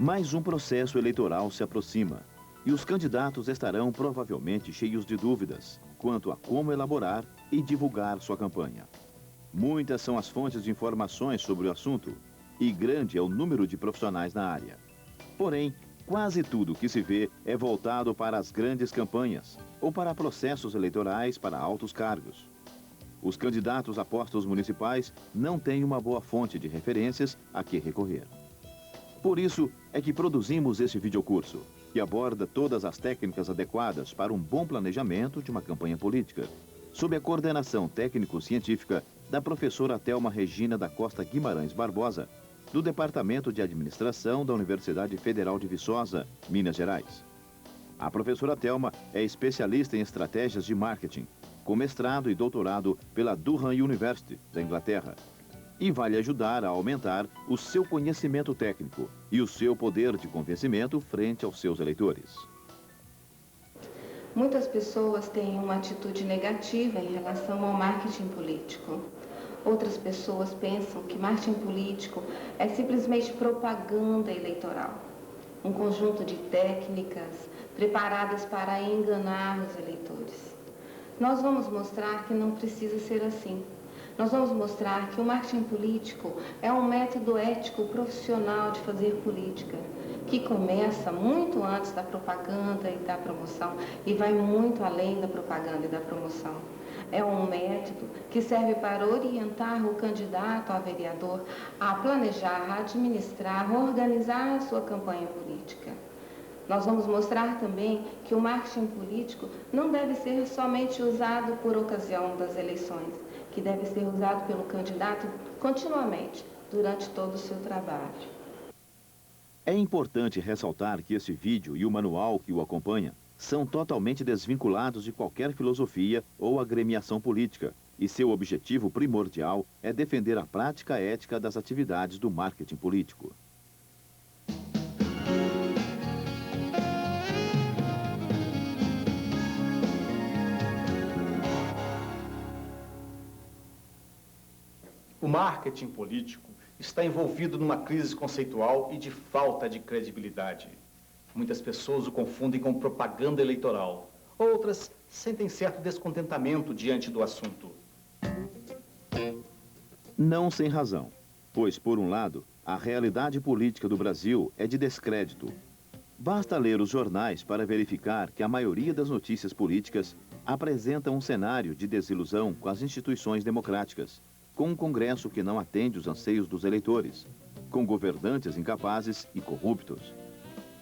Mais um processo eleitoral se aproxima e os candidatos estarão provavelmente cheios de dúvidas quanto a como elaborar e divulgar sua campanha. Muitas são as fontes de informações sobre o assunto e grande é o número de profissionais na área. Porém, quase tudo que se vê é voltado para as grandes campanhas ou para processos eleitorais para altos cargos. Os candidatos a postos municipais não têm uma boa fonte de referências a que recorrer. Por isso é que produzimos este videocurso, que aborda todas as técnicas adequadas para um bom planejamento de uma campanha política, sob a coordenação técnico-científica da professora Thelma Regina da Costa Guimarães Barbosa, do Departamento de Administração da Universidade Federal de Viçosa, Minas Gerais. A professora Thelma é especialista em estratégias de marketing, com mestrado e doutorado pela Durham University, da Inglaterra, e vai lhe ajudar a aumentar o seu conhecimento técnico e o seu poder de convencimento frente aos seus eleitores. Muitas pessoas têm uma atitude negativa em relação ao marketing político. Outras pessoas pensam que marketing político é simplesmente propaganda eleitoral, um conjunto de técnicas preparadas para enganar os eleitores. Nós vamos mostrar que não precisa ser assim. Nós vamos mostrar que o marketing político é um método ético profissional de fazer política, que começa muito antes da propaganda e da promoção e vai muito além da propaganda e da promoção. É um método que serve para orientar o candidato a vereador a planejar, a administrar, a organizar a sua campanha política. Nós vamos mostrar também que o marketing político não deve ser somente usado por ocasião das eleições, que deve ser usado pelo candidato continuamente, durante todo o seu trabalho. É importante ressaltar que esse vídeo e o manual que o acompanha são totalmente desvinculados de qualquer filosofia ou agremiação política, e seu objetivo primordial é defender a prática ética das atividades do marketing político. O marketing político está envolvido numa crise conceitual e de falta de credibilidade. Muitas pessoas o confundem com propaganda eleitoral. Outras sentem certo descontentamento diante do assunto. Não sem razão, pois, por um lado, a realidade política do Brasil é de descrédito. Basta ler os jornais para verificar que a maioria das notícias políticas apresenta um cenário de desilusão com as instituições democráticas, com um Congresso que não atende os anseios dos eleitores, com governantes incapazes e corruptos.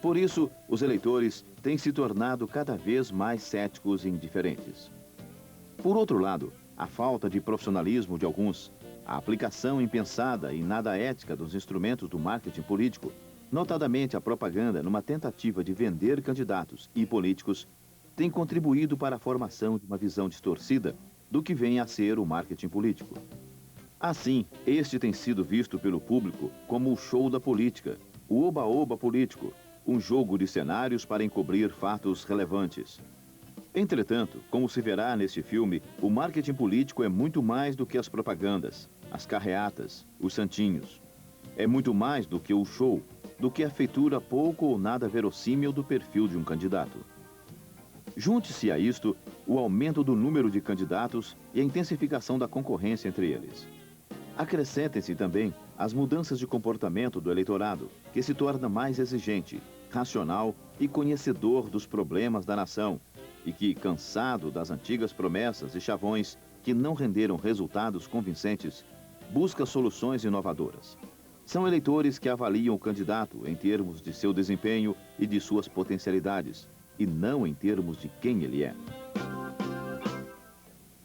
Por isso, os eleitores têm se tornado cada vez mais céticos e indiferentes. Por outro lado, a falta de profissionalismo de alguns, a aplicação impensada e nada ética dos instrumentos do marketing político, notadamente a propaganda numa tentativa de vender candidatos e políticos, tem contribuído para a formação de uma visão distorcida do que vem a ser o marketing político. Assim, este tem sido visto pelo público como o show da política, o oba-oba político, um jogo de cenários para encobrir fatos relevantes. Entretanto, como se verá neste filme, o marketing político é muito mais do que as propagandas, as carreatas, os santinhos. É muito mais do que o show, do que a feitura pouco ou nada verossímil do perfil de um candidato. Junte-se a isto o aumento do número de candidatos e a intensificação da concorrência entre eles. Acrescentem-se também as mudanças de comportamento do eleitorado, que se torna mais exigente, racional e conhecedor dos problemas da nação, e que, cansado das antigas promessas e chavões que não renderam resultados convincentes, busca soluções inovadoras. São eleitores que avaliam o candidato em termos de seu desempenho e de suas potencialidades, e não em termos de quem ele é.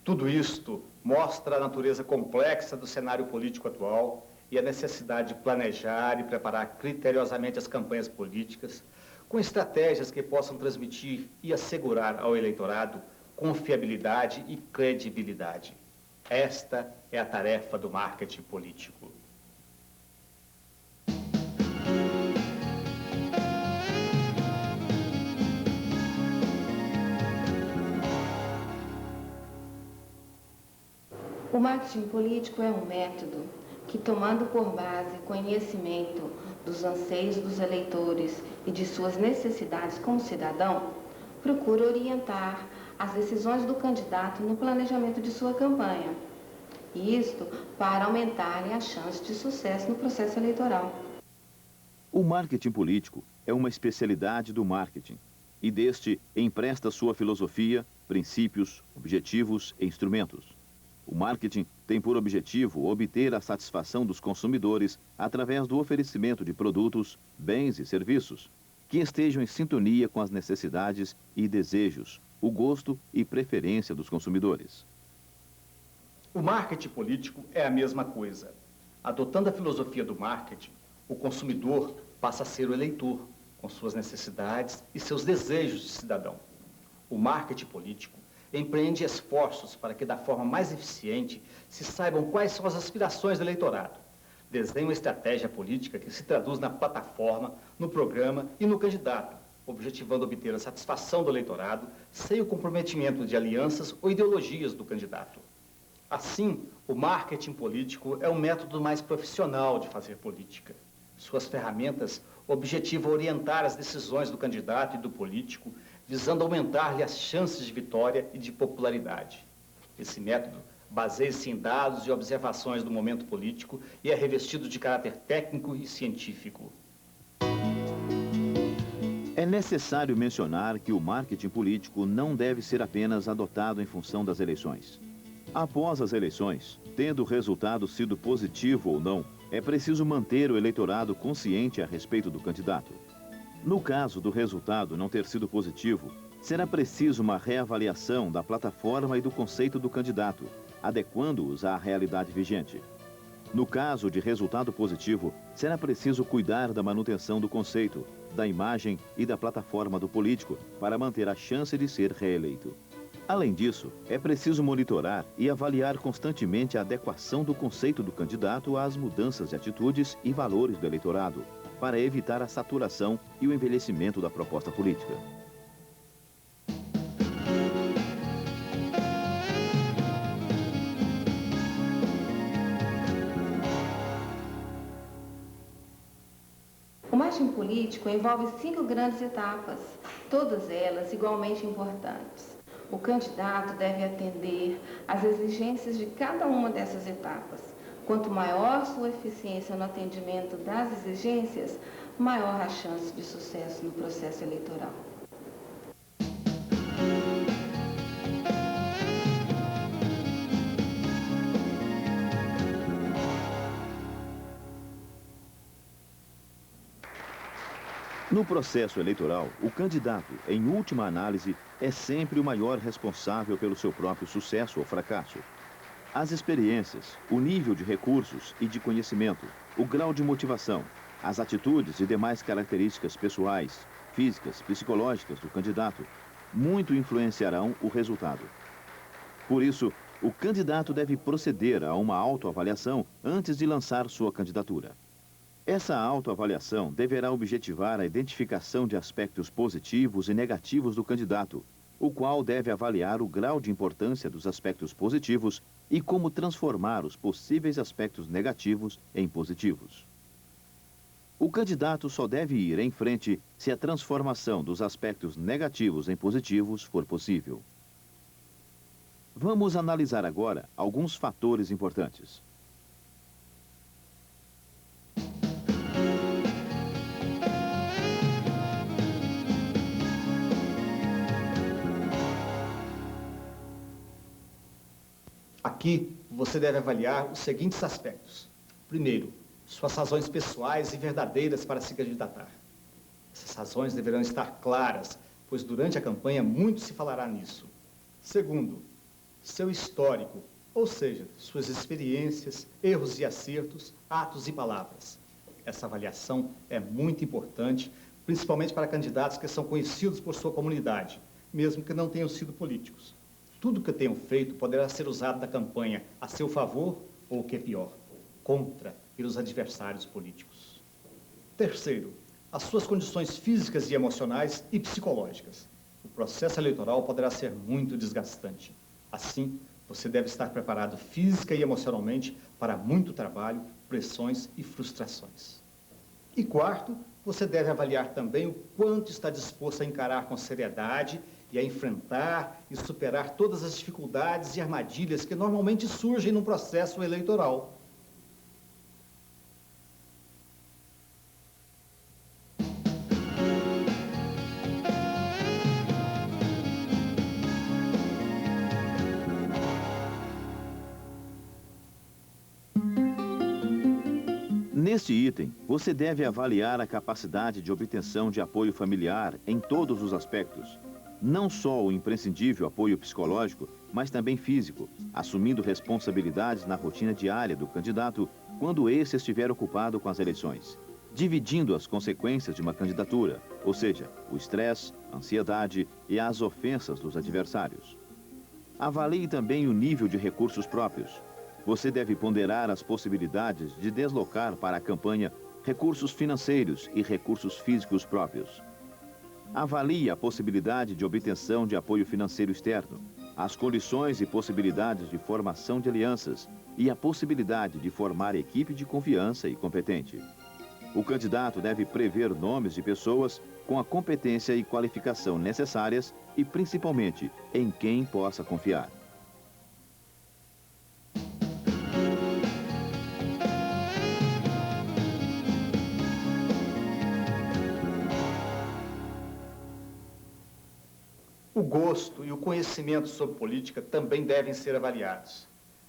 Tudo isto mostra a natureza complexa do cenário político atual e a necessidade de planejar e preparar criteriosamente as campanhas políticas com estratégias que possam transmitir e assegurar ao eleitorado confiabilidade e credibilidade. Esta é a tarefa do marketing político. O marketing político é um método que, tomando por base conhecimento dos anseios dos eleitores e de suas necessidades como cidadão, procura orientar as decisões do candidato no planejamento de sua campanha. E isto para aumentarem as chances de sucesso no processo eleitoral. O marketing político é uma especialidade do marketing e deste empresta sua filosofia, princípios, objetivos e instrumentos. O marketing tem por objetivo obter a satisfação dos consumidores através do oferecimento de produtos, bens e serviços que estejam em sintonia com as necessidades e desejos, o gosto e preferência dos consumidores. O marketing político é a mesma coisa. Adotando a filosofia do marketing, o consumidor passa a ser o eleitor, com suas necessidades e seus desejos de cidadão. O marketing político empreende esforços para que, da forma mais eficiente, se saibam quais são as aspirações do eleitorado. Desenha uma estratégia política que se traduz na plataforma, no programa e no candidato, objetivando obter a satisfação do eleitorado sem o comprometimento de alianças ou ideologias do candidato. Assim, o marketing político é um método mais profissional de fazer política. Suas ferramentas objetivam orientar as decisões do candidato e do político, visando aumentar-lhe as chances de vitória e de popularidade. Esse método baseia-se em dados e observações do momento político e é revestido de caráter técnico e científico. É necessário mencionar que o marketing político não deve ser apenas adotado em função das eleições. Após as eleições, tendo o resultado sido positivo ou não, é preciso manter o eleitorado consciente a respeito do candidato. No caso do resultado não ter sido positivo, será preciso uma reavaliação da plataforma e do conceito do candidato, adequando-os à realidade vigente. No caso de resultado positivo, será preciso cuidar da manutenção do conceito, da imagem e da plataforma do político para manter a chance de ser reeleito. Além disso, é preciso monitorar e avaliar constantemente a adequação do conceito do candidato às mudanças de atitudes e valores do eleitorado, para evitar a saturação e o envelhecimento da proposta política. O marketing político envolve 5 grandes etapas, todas elas igualmente importantes. O candidato deve atender às exigências de cada uma dessas etapas. Quanto maior sua eficiência no atendimento das exigências, maior a chance de sucesso no processo eleitoral. No processo eleitoral, o candidato, em última análise, é sempre o maior responsável pelo seu próprio sucesso ou fracasso. As experiências, o nível de recursos e de conhecimento, o grau de motivação, as atitudes e demais características pessoais, físicas, psicológicas do candidato, muito influenciarão o resultado. Por isso, o candidato deve proceder a uma autoavaliação antes de lançar sua candidatura. Essa autoavaliação deverá objetivar a identificação de aspectos positivos e negativos do candidato, o qual deve avaliar o grau de importância dos aspectos positivos e como transformar os possíveis aspectos negativos em positivos. O candidato só deve ir em frente se a transformação dos aspectos negativos em positivos for possível. Vamos analisar agora alguns fatores importantes. Aqui, você deve avaliar os seguintes aspectos. Primeiro, suas razões pessoais e verdadeiras para se candidatar. Essas razões deverão estar claras, pois durante a campanha muito se falará nisso. Segundo, seu histórico, ou seja, suas experiências, erros e acertos, atos e palavras. Essa avaliação é muito importante, principalmente para candidatos que são conhecidos por sua comunidade, mesmo que não tenham sido políticos. Tudo que tenham feito poderá ser usado na campanha a seu favor ou, o que é pior, contra pelos adversários políticos. Terceiro, as suas condições físicas e emocionais e psicológicas. O processo eleitoral poderá ser muito desgastante. Assim, você deve estar preparado física e emocionalmente para muito trabalho, pressões e frustrações. E quarto, você deve avaliar também o quanto está disposto a encarar com seriedade e a enfrentar e superar todas as dificuldades e armadilhas que normalmente surgem no processo eleitoral. Neste item, você deve avaliar a capacidade de obtenção de apoio familiar em todos os aspectos. Não só o imprescindível apoio psicológico, mas também físico, assumindo responsabilidades na rotina diária do candidato quando esse estiver ocupado com as eleições, dividindo as consequências de uma candidatura, ou seja, o estresse, a ansiedade e as ofensas dos adversários. Avalie também o nível de recursos próprios. Você deve ponderar as possibilidades de deslocar para a campanha recursos financeiros e recursos físicos próprios. Avalie a possibilidade de obtenção de apoio financeiro externo, as condições e possibilidades de formação de alianças e a possibilidade de formar equipe de confiança e competente. O candidato deve prever nomes de pessoas com a competência e qualificação necessárias e, principalmente, em quem possa confiar. O gosto e o conhecimento sobre política também devem ser avaliados.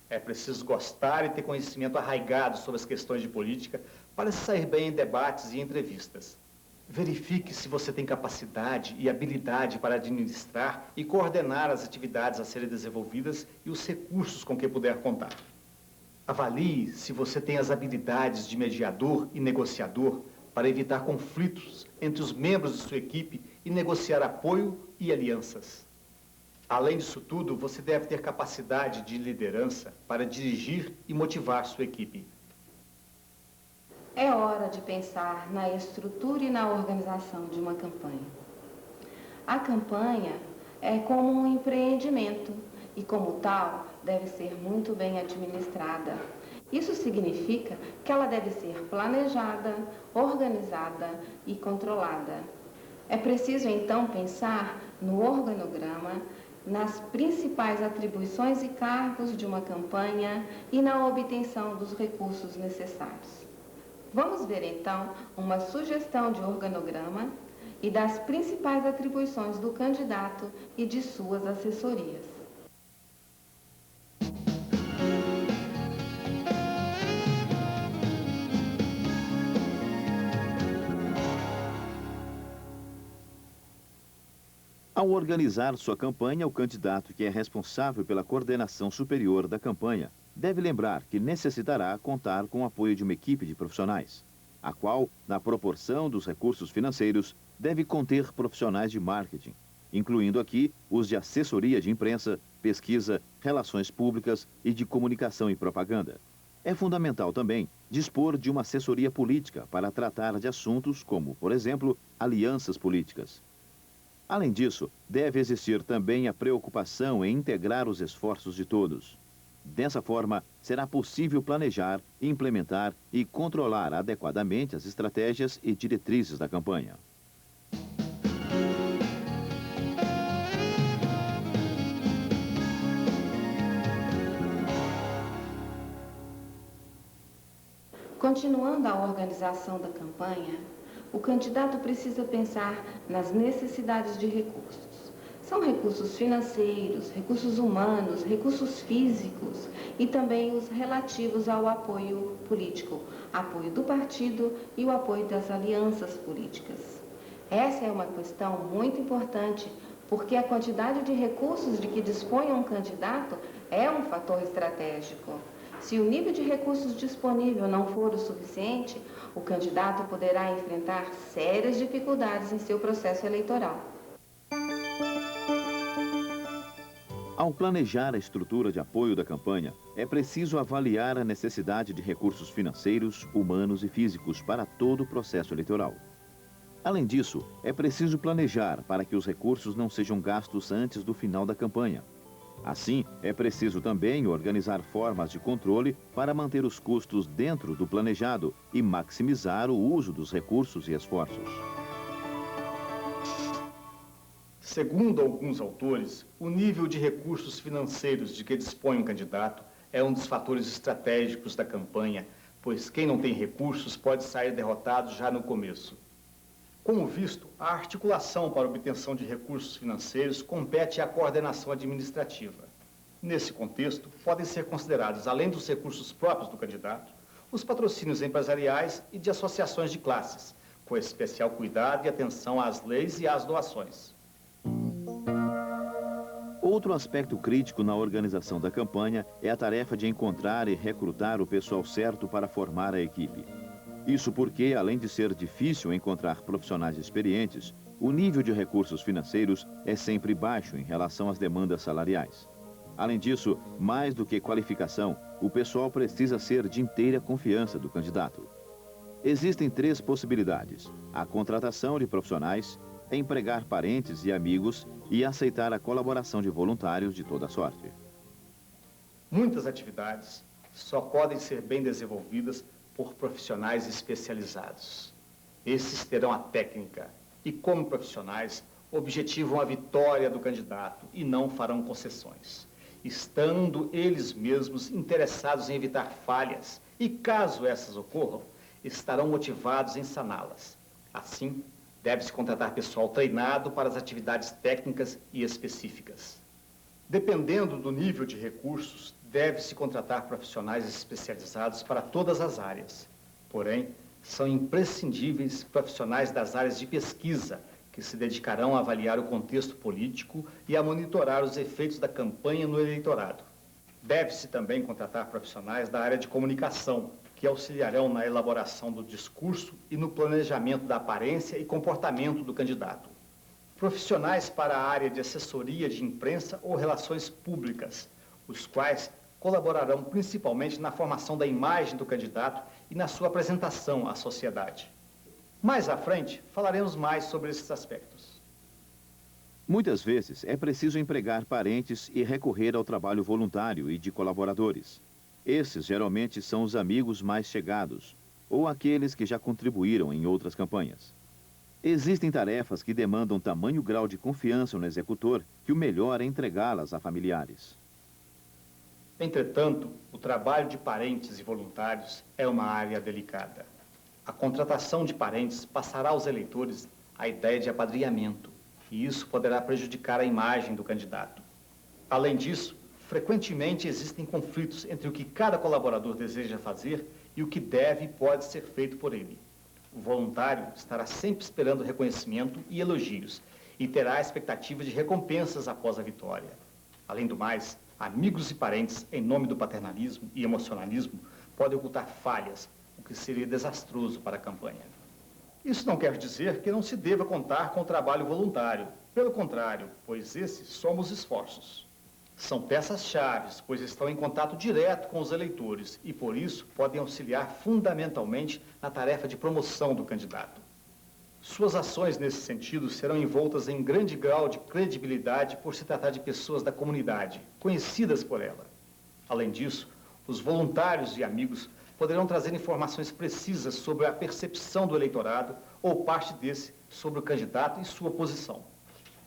É preciso gostar e ter conhecimento arraigado sobre as questões de política para se sair bem em debates e entrevistas. Verifique se você tem capacidade e habilidade para administrar e coordenar as atividades a serem desenvolvidas e os recursos com que puder contar. Avalie se você tem as habilidades de mediador e negociador para evitar conflitos entre os membros de sua equipe e negociar apoio e alianças. Além disso tudo, você deve ter capacidade de liderança para dirigir e motivar sua equipe. É hora de pensar na estrutura e na organização de uma campanha. A campanha é como um empreendimento e, como tal, deve ser muito bem administrada. Isso significa que ela deve ser planejada, organizada e controlada. É preciso, então, pensar no organograma, nas principais atribuições e cargos de uma campanha e na obtenção dos recursos necessários. Vamos ver, então, uma sugestão de organograma e das principais atribuições do candidato e de suas assessorias. Ao organizar sua campanha, o candidato que é responsável pela coordenação superior da campanha deve lembrar que necessitará contar com o apoio de uma equipe de profissionais, a qual, na proporção dos recursos financeiros, deve conter profissionais de marketing, incluindo aqui os de assessoria de imprensa, pesquisa, relações públicas e de comunicação e propaganda. É fundamental também dispor de uma assessoria política para tratar de assuntos como, por exemplo, alianças políticas. Além disso, deve existir também a preocupação em integrar os esforços de todos. Dessa forma, será possível planejar, implementar e controlar adequadamente as estratégias e diretrizes da campanha. Continuando a organização da campanha, o candidato precisa pensar nas necessidades de recursos. São recursos financeiros, recursos humanos, recursos físicos e também os relativos ao apoio político, apoio do partido e o apoio das alianças políticas. Essa é uma questão muito importante, porque a quantidade de recursos de que dispõe um candidato é um fator estratégico. Se o nível de recursos disponível não for o suficiente, o candidato poderá enfrentar sérias dificuldades em seu processo eleitoral. Ao planejar a estrutura de apoio da campanha, é preciso avaliar a necessidade de recursos financeiros, humanos e físicos para todo o processo eleitoral. Além disso, é preciso planejar para que os recursos não sejam gastos antes do final da campanha. Assim, é preciso também organizar formas de controle para manter os custos dentro do planejado e maximizar o uso dos recursos e esforços. Segundo alguns autores, o nível de recursos financeiros de que dispõe um candidato é um dos fatores estratégicos da campanha, pois quem não tem recursos pode sair derrotado já no começo. Como visto, a articulação para a obtenção de recursos financeiros compete à coordenação administrativa. Nesse contexto, podem ser considerados, além dos recursos próprios do candidato, os patrocínios empresariais e de associações de classes, com especial cuidado e atenção às leis e às doações. Outro aspecto crítico na organização da campanha é a tarefa de encontrar e recrutar o pessoal certo para formar a equipe. Isso porque, além de ser difícil encontrar profissionais experientes, o nível de recursos financeiros é sempre baixo em relação às demandas salariais. Além disso, mais do que qualificação, o pessoal precisa ser de inteira confiança do candidato. Existem 3 possibilidades: a contratação de profissionais, empregar parentes e amigos e aceitar a colaboração de voluntários de toda sorte. Muitas atividades só podem ser bem desenvolvidas por profissionais especializados. Esses terão a técnica e, como profissionais, objetivam a vitória do candidato e não farão concessões, estando eles mesmos interessados em evitar falhas e, caso essas ocorram, estarão motivados em saná-las. Assim, deve-se contratar pessoal treinado para as atividades técnicas e específicas. Dependendo do nível de recursos, deve-se contratar profissionais especializados para todas as áreas. Porém, são imprescindíveis profissionais das áreas de pesquisa, que se dedicarão a avaliar o contexto político e a monitorar os efeitos da campanha no eleitorado. Deve-se também contratar profissionais da área de comunicação, que auxiliarão na elaboração do discurso e no planejamento da aparência e comportamento do candidato. Profissionais para a área de assessoria de imprensa ou relações públicas, os quais colaborarão principalmente na formação da imagem do candidato e na sua apresentação à sociedade. Mais à frente, falaremos mais sobre esses aspectos. Muitas vezes é preciso empregar parentes e recorrer ao trabalho voluntário e de colaboradores. Esses geralmente são os amigos mais chegados, ou aqueles que já contribuíram em outras campanhas. Existem tarefas que demandam tamanho grau de confiança no executor que o melhor é entregá-las a familiares. Entretanto, o trabalho de parentes e voluntários é uma área delicada. A contratação de parentes passará aos eleitores a ideia de apadrinhamento, e isso poderá prejudicar a imagem do candidato. Além disso, frequentemente existem conflitos entre o que cada colaborador deseja fazer e o que deve e pode ser feito por ele. O voluntário estará sempre esperando reconhecimento e elogios e terá a expectativa de recompensas após a vitória. Além do mais, amigos e parentes, em nome do paternalismo e emocionalismo, podem ocultar falhas, o que seria desastroso para a campanha. Isso não quer dizer que não se deva contar com o trabalho voluntário. Pelo contrário, pois esses somos esforços. São peças-chave, pois estão em contato direto com os eleitores e, por isso, podem auxiliar fundamentalmente na tarefa de promoção do candidato. Suas ações nesse sentido serão envoltas em grande grau de credibilidade por se tratar de pessoas da comunidade, conhecidas por ela. Além disso, os voluntários e amigos poderão trazer informações precisas sobre a percepção do eleitorado ou parte desse sobre o candidato e sua posição.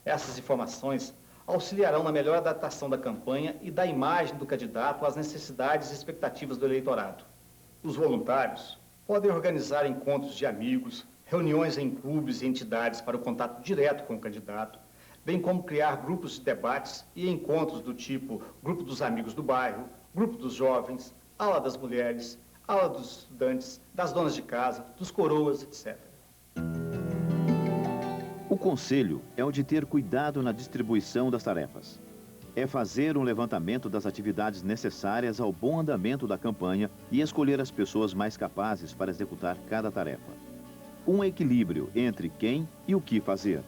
Essas informações auxiliarão na melhor adaptação da campanha e da imagem do candidato às necessidades e expectativas do eleitorado. Os voluntários podem organizar encontros de amigos, reuniões em clubes e entidades para o contato direto com o candidato, bem como criar grupos de debates e encontros do tipo grupo dos amigos do bairro, grupo dos jovens, ala das mulheres, ala dos estudantes, das donas de casa, dos coroas, etc. O conselho é o de ter cuidado na distribuição das tarefas. É fazer um levantamento das atividades necessárias ao bom andamento da campanha e escolher as pessoas mais capazes para executar cada tarefa. Um equilíbrio entre quem e o que fazer.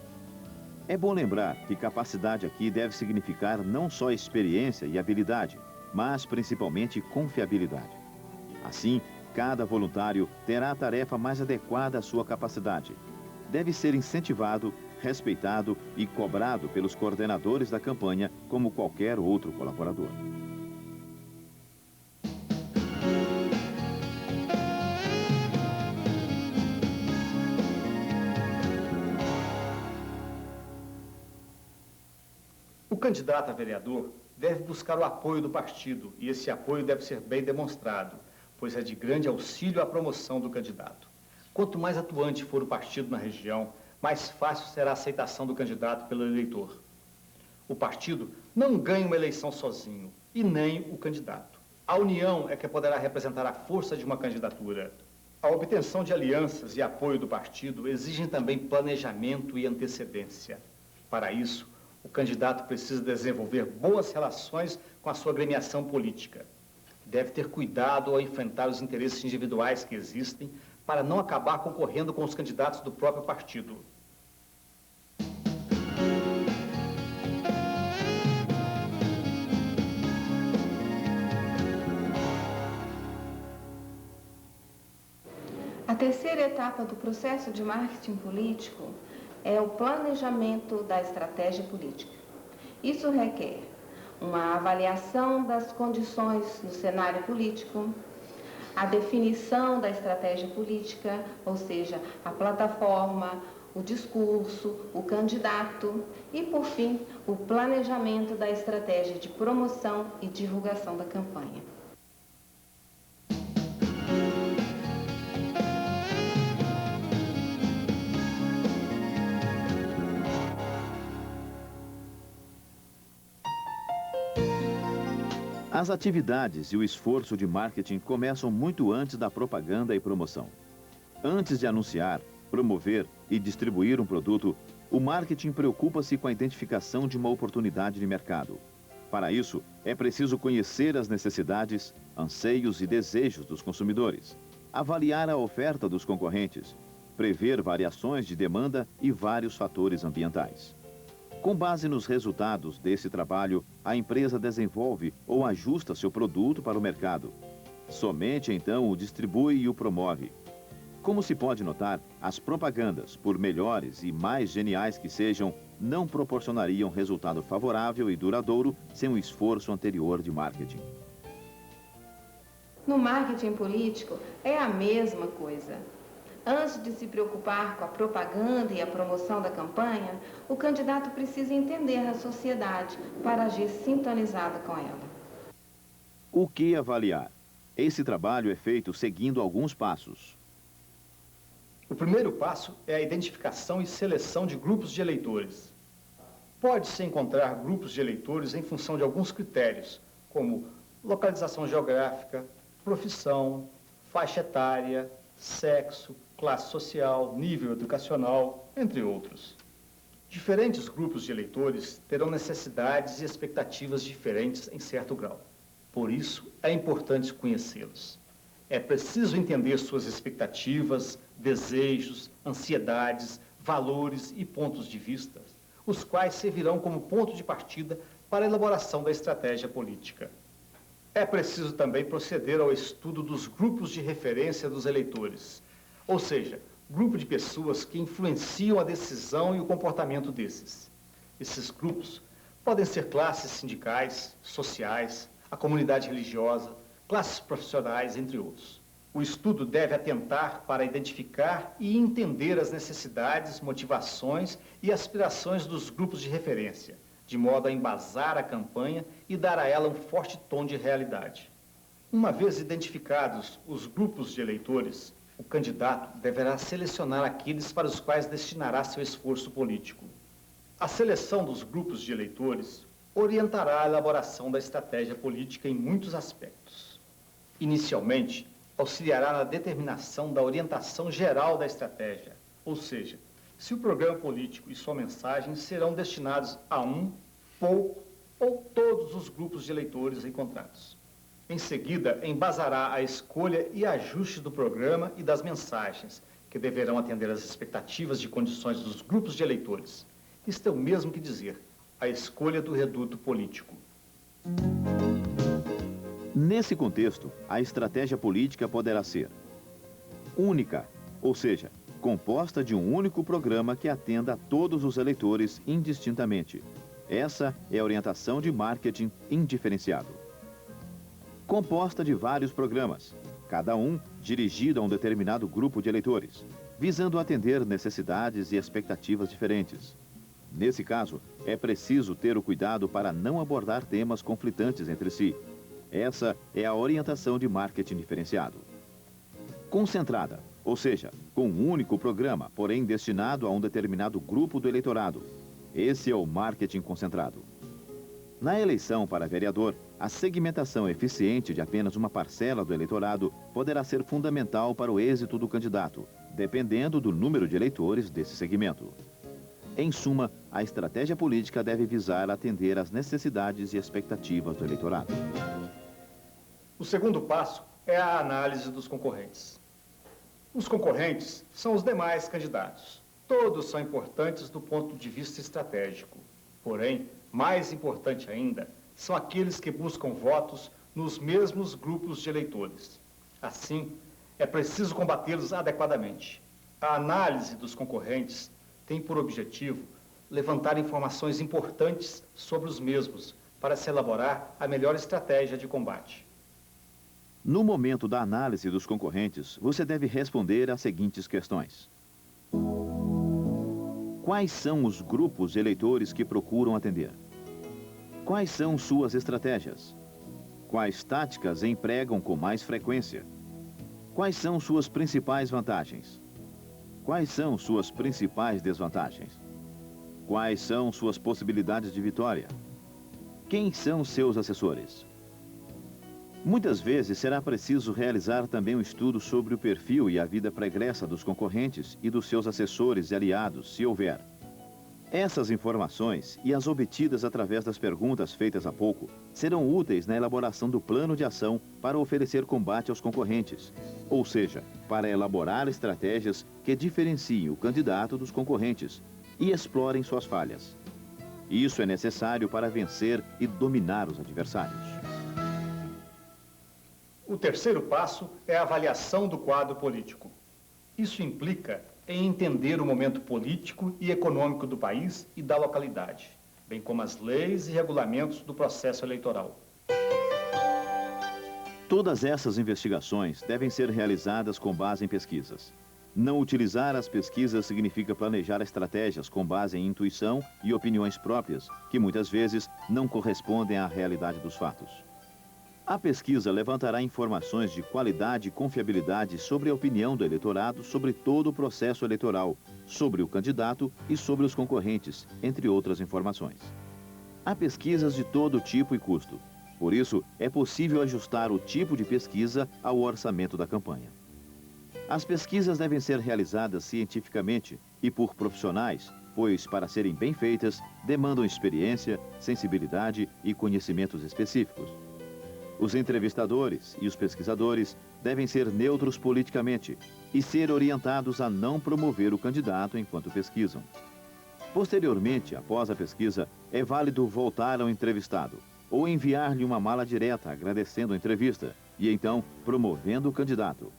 É bom lembrar que capacidade aqui deve significar não só experiência e habilidade, mas principalmente confiabilidade. Assim, cada voluntário terá a tarefa mais adequada à sua capacidade. Deve ser incentivado, respeitado e cobrado pelos coordenadores da campanha como qualquer outro colaborador. O candidato a vereador deve buscar o apoio do partido e esse apoio deve ser bem demonstrado, pois é de grande auxílio à promoção do candidato. Quanto mais atuante for o partido na região, mais fácil será a aceitação do candidato pelo eleitor. O partido não ganha uma eleição sozinho e nem o candidato. A união é que poderá representar a força de uma candidatura. A obtenção de alianças e apoio do partido exigem também planejamento e antecedência. Para isso, o candidato precisa desenvolver boas relações com a sua agremiação política. Deve ter cuidado ao enfrentar os interesses individuais que existem para não acabar concorrendo com os candidatos do próprio partido. A terceira etapa do processo de marketing político é o planejamento da estratégia política. Isso requer uma avaliação das condições no cenário político, a definição da estratégia política, ou seja, a plataforma, o discurso, o candidato e, por fim, o planejamento da estratégia de promoção e divulgação da campanha. As atividades e o esforço de marketing começam muito antes da propaganda e promoção. Antes de anunciar, promover e distribuir um produto, o marketing preocupa-se com a identificação de uma oportunidade de mercado. Para isso, é preciso conhecer as necessidades, anseios e desejos dos consumidores, avaliar a oferta dos concorrentes, prever variações de demanda e vários fatores ambientais. Com base nos resultados desse trabalho, a empresa desenvolve ou ajusta seu produto para o mercado. Somente então o distribui e o promove. Como se pode notar, as propagandas, por melhores e mais geniais que sejam, não proporcionariam resultado favorável e duradouro sem um esforço anterior de marketing. No marketing político é a mesma coisa. Antes de se preocupar com a propaganda e a promoção da campanha, o candidato precisa entender a sociedade para agir sintonizado com ela. O que avaliar? Esse trabalho é feito seguindo alguns passos. O primeiro passo é a identificação e seleção de grupos de eleitores. Pode-se encontrar grupos de eleitores em função de alguns critérios, como localização geográfica, profissão, faixa etária, sexo, classe social, nível educacional, entre outros. Diferentes grupos de eleitores terão necessidades e expectativas diferentes em certo grau. Por isso, é importante conhecê-los. É preciso entender suas expectativas, desejos, ansiedades, valores e pontos de vista, os quais servirão como ponto de partida para a elaboração da estratégia política. É preciso também proceder ao estudo dos grupos de referência dos eleitores, ou seja, grupo de pessoas que influenciam a decisão e o comportamento desses. Esses grupos podem ser classes sindicais, sociais, a comunidade religiosa, classes profissionais, entre outros. O estudo deve atentar para identificar e entender as necessidades, motivações e aspirações dos grupos de referência, de modo a embasar a campanha e dar a ela um forte tom de realidade. Uma vez identificados os grupos de eleitores, o candidato deverá selecionar aqueles para os quais destinará seu esforço político. A seleção dos grupos de eleitores orientará a elaboração da estratégia política em muitos aspectos. Inicialmente, auxiliará na determinação da orientação geral da estratégia, ou seja, se o programa político e sua mensagem serão destinados a um, pouco ou todos os grupos de eleitores encontrados. Em seguida, embasará a escolha e ajuste do programa e das mensagens, que deverão atender às expectativas de condições dos grupos de eleitores. Isto é o mesmo que dizer, a escolha do reduto político. Nesse contexto, a estratégia política poderá ser única, ou seja, composta de um único programa que atenda a todos os eleitores indistintamente. Essa é a orientação de marketing indiferenciado. Composta de vários programas, cada um dirigido a um determinado grupo de eleitores, visando atender necessidades e expectativas diferentes. Nesse caso, é preciso ter o cuidado para não abordar temas conflitantes entre si. Essa é a orientação de marketing diferenciado. Concentrada, ou seja, com um único programa, porém destinado a um determinado grupo do eleitorado. Esse é o marketing concentrado. Na eleição para vereador, a segmentação eficiente de apenas uma parcela do eleitorado poderá ser fundamental para o êxito do candidato, dependendo do número de eleitores desse segmento. Em suma, a estratégia política deve visar atender às necessidades e expectativas do eleitorado. O segundo passo é a análise dos concorrentes. Os concorrentes são os demais candidatos. Todos são importantes do ponto de vista estratégico. Porém, mais importante ainda, são aqueles que buscam votos nos mesmos grupos de eleitores. Assim, é preciso combatê-los adequadamente. A análise dos concorrentes tem por objetivo levantar informações importantes sobre os mesmos para se elaborar a melhor estratégia de combate. No momento da análise dos concorrentes, você deve responder às seguintes questões. Quais são os grupos de eleitores que procuram atender? Quais são suas estratégias? Quais táticas empregam com mais frequência? Quais são suas principais vantagens? Quais são suas principais desvantagens? Quais são suas possibilidades de vitória? Quem são seus assessores? Muitas vezes será preciso realizar também um estudo sobre o perfil e a vida pregressa dos concorrentes e dos seus assessores e aliados, se houver. Essas informações, e as obtidas através das perguntas feitas há pouco, serão úteis na elaboração do plano de ação para oferecer combate aos concorrentes, ou seja, para elaborar estratégias que diferenciem o candidato dos concorrentes e explorem suas falhas. Isso é necessário para vencer e dominar os adversários. O terceiro passo é a avaliação do quadro político. Isso implica em entender o momento político e econômico do país e da localidade, bem como as leis e regulamentos do processo eleitoral. Todas essas investigações devem ser realizadas com base em pesquisas. Não utilizar as pesquisas significa planejar estratégias com base em intuição e opiniões próprias, que muitas vezes não correspondem à realidade dos fatos. A pesquisa levantará informações de qualidade e confiabilidade sobre a opinião do eleitorado sobre todo o processo eleitoral, sobre o candidato e sobre os concorrentes, entre outras informações. Há pesquisas de todo tipo e custo. Por isso, é possível ajustar o tipo de pesquisa ao orçamento da campanha. As pesquisas devem ser realizadas cientificamente e por profissionais, pois, para serem bem feitas, demandam experiência, sensibilidade e conhecimentos específicos. Os entrevistadores e os pesquisadores devem ser neutros politicamente e ser orientados a não promover o candidato enquanto pesquisam. Posteriormente, após a pesquisa, é válido voltar ao entrevistado ou enviar-lhe uma mala direta agradecendo a entrevista e então promovendo o candidato.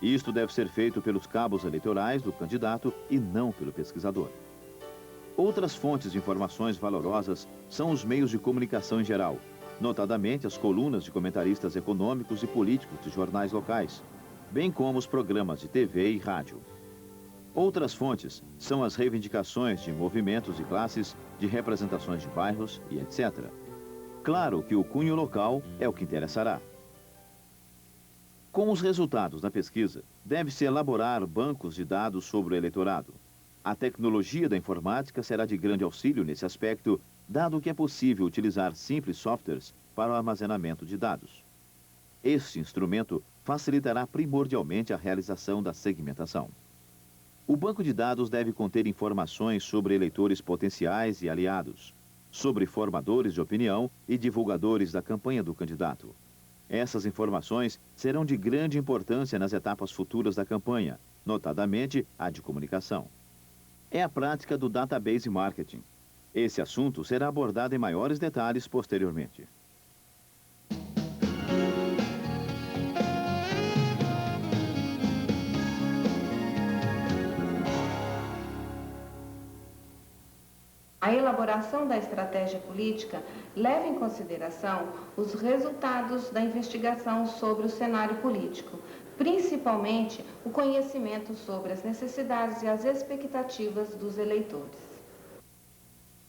Isto deve ser feito pelos cabos eleitorais do candidato e não pelo pesquisador. Outras fontes de informações valorosas são os meios de comunicação em geral, notadamente as colunas de comentaristas econômicos e políticos de jornais locais, bem como os programas de TV e rádio. Outras fontes são as reivindicações de movimentos de classes, de representações de bairros e etc. Claro que o cunho local é o que interessará. Com os resultados da pesquisa, deve-se elaborar bancos de dados sobre o eleitorado. A tecnologia da informática será de grande auxílio nesse aspecto, dado que é possível utilizar simples softwares para o armazenamento de dados. Este instrumento facilitará primordialmente a realização da segmentação. O banco de dados deve conter informações sobre eleitores potenciais e aliados, sobre formadores de opinião e divulgadores da campanha do candidato. Essas informações serão de grande importância nas etapas futuras da campanha, notadamente a de comunicação. É a prática do database marketing. Esse assunto será abordado em maiores detalhes posteriormente. A elaboração da estratégia política leva em consideração os resultados da investigação sobre o cenário político, principalmente o conhecimento sobre as necessidades e as expectativas dos eleitores.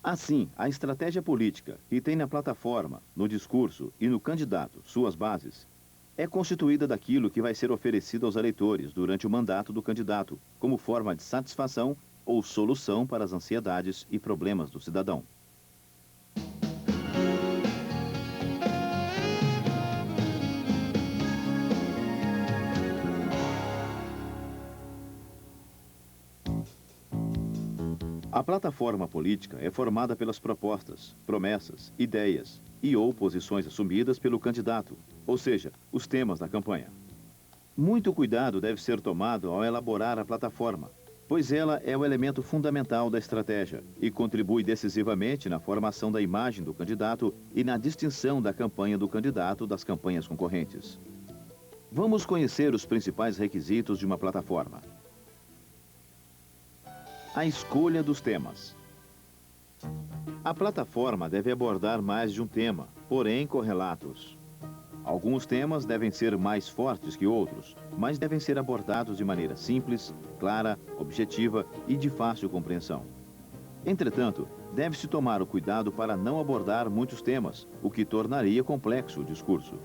Assim, a estratégia política, que tem na plataforma, no discurso e no candidato suas bases, é constituída daquilo que vai ser oferecido aos eleitores durante o mandato do candidato, como forma de satisfação ou solução para as ansiedades e problemas do cidadão. A plataforma política é formada pelas propostas, promessas, ideias e ou posições assumidas pelo candidato, ou seja, os temas da campanha. Muito cuidado deve ser tomado ao elaborar a plataforma, pois ela é o elemento fundamental da estratégia e contribui decisivamente na formação da imagem do candidato e na distinção da campanha do candidato das campanhas concorrentes. Vamos conhecer os principais requisitos de uma plataforma. A escolha dos temas. A plataforma deve abordar mais de um tema, porém correlatos. Alguns temas devem ser mais fortes que outros, mas devem ser abordados de maneira simples, clara, objetiva e de fácil compreensão. Entretanto, deve-se tomar o cuidado para não abordar muitos temas, o que tornaria complexo o discurso.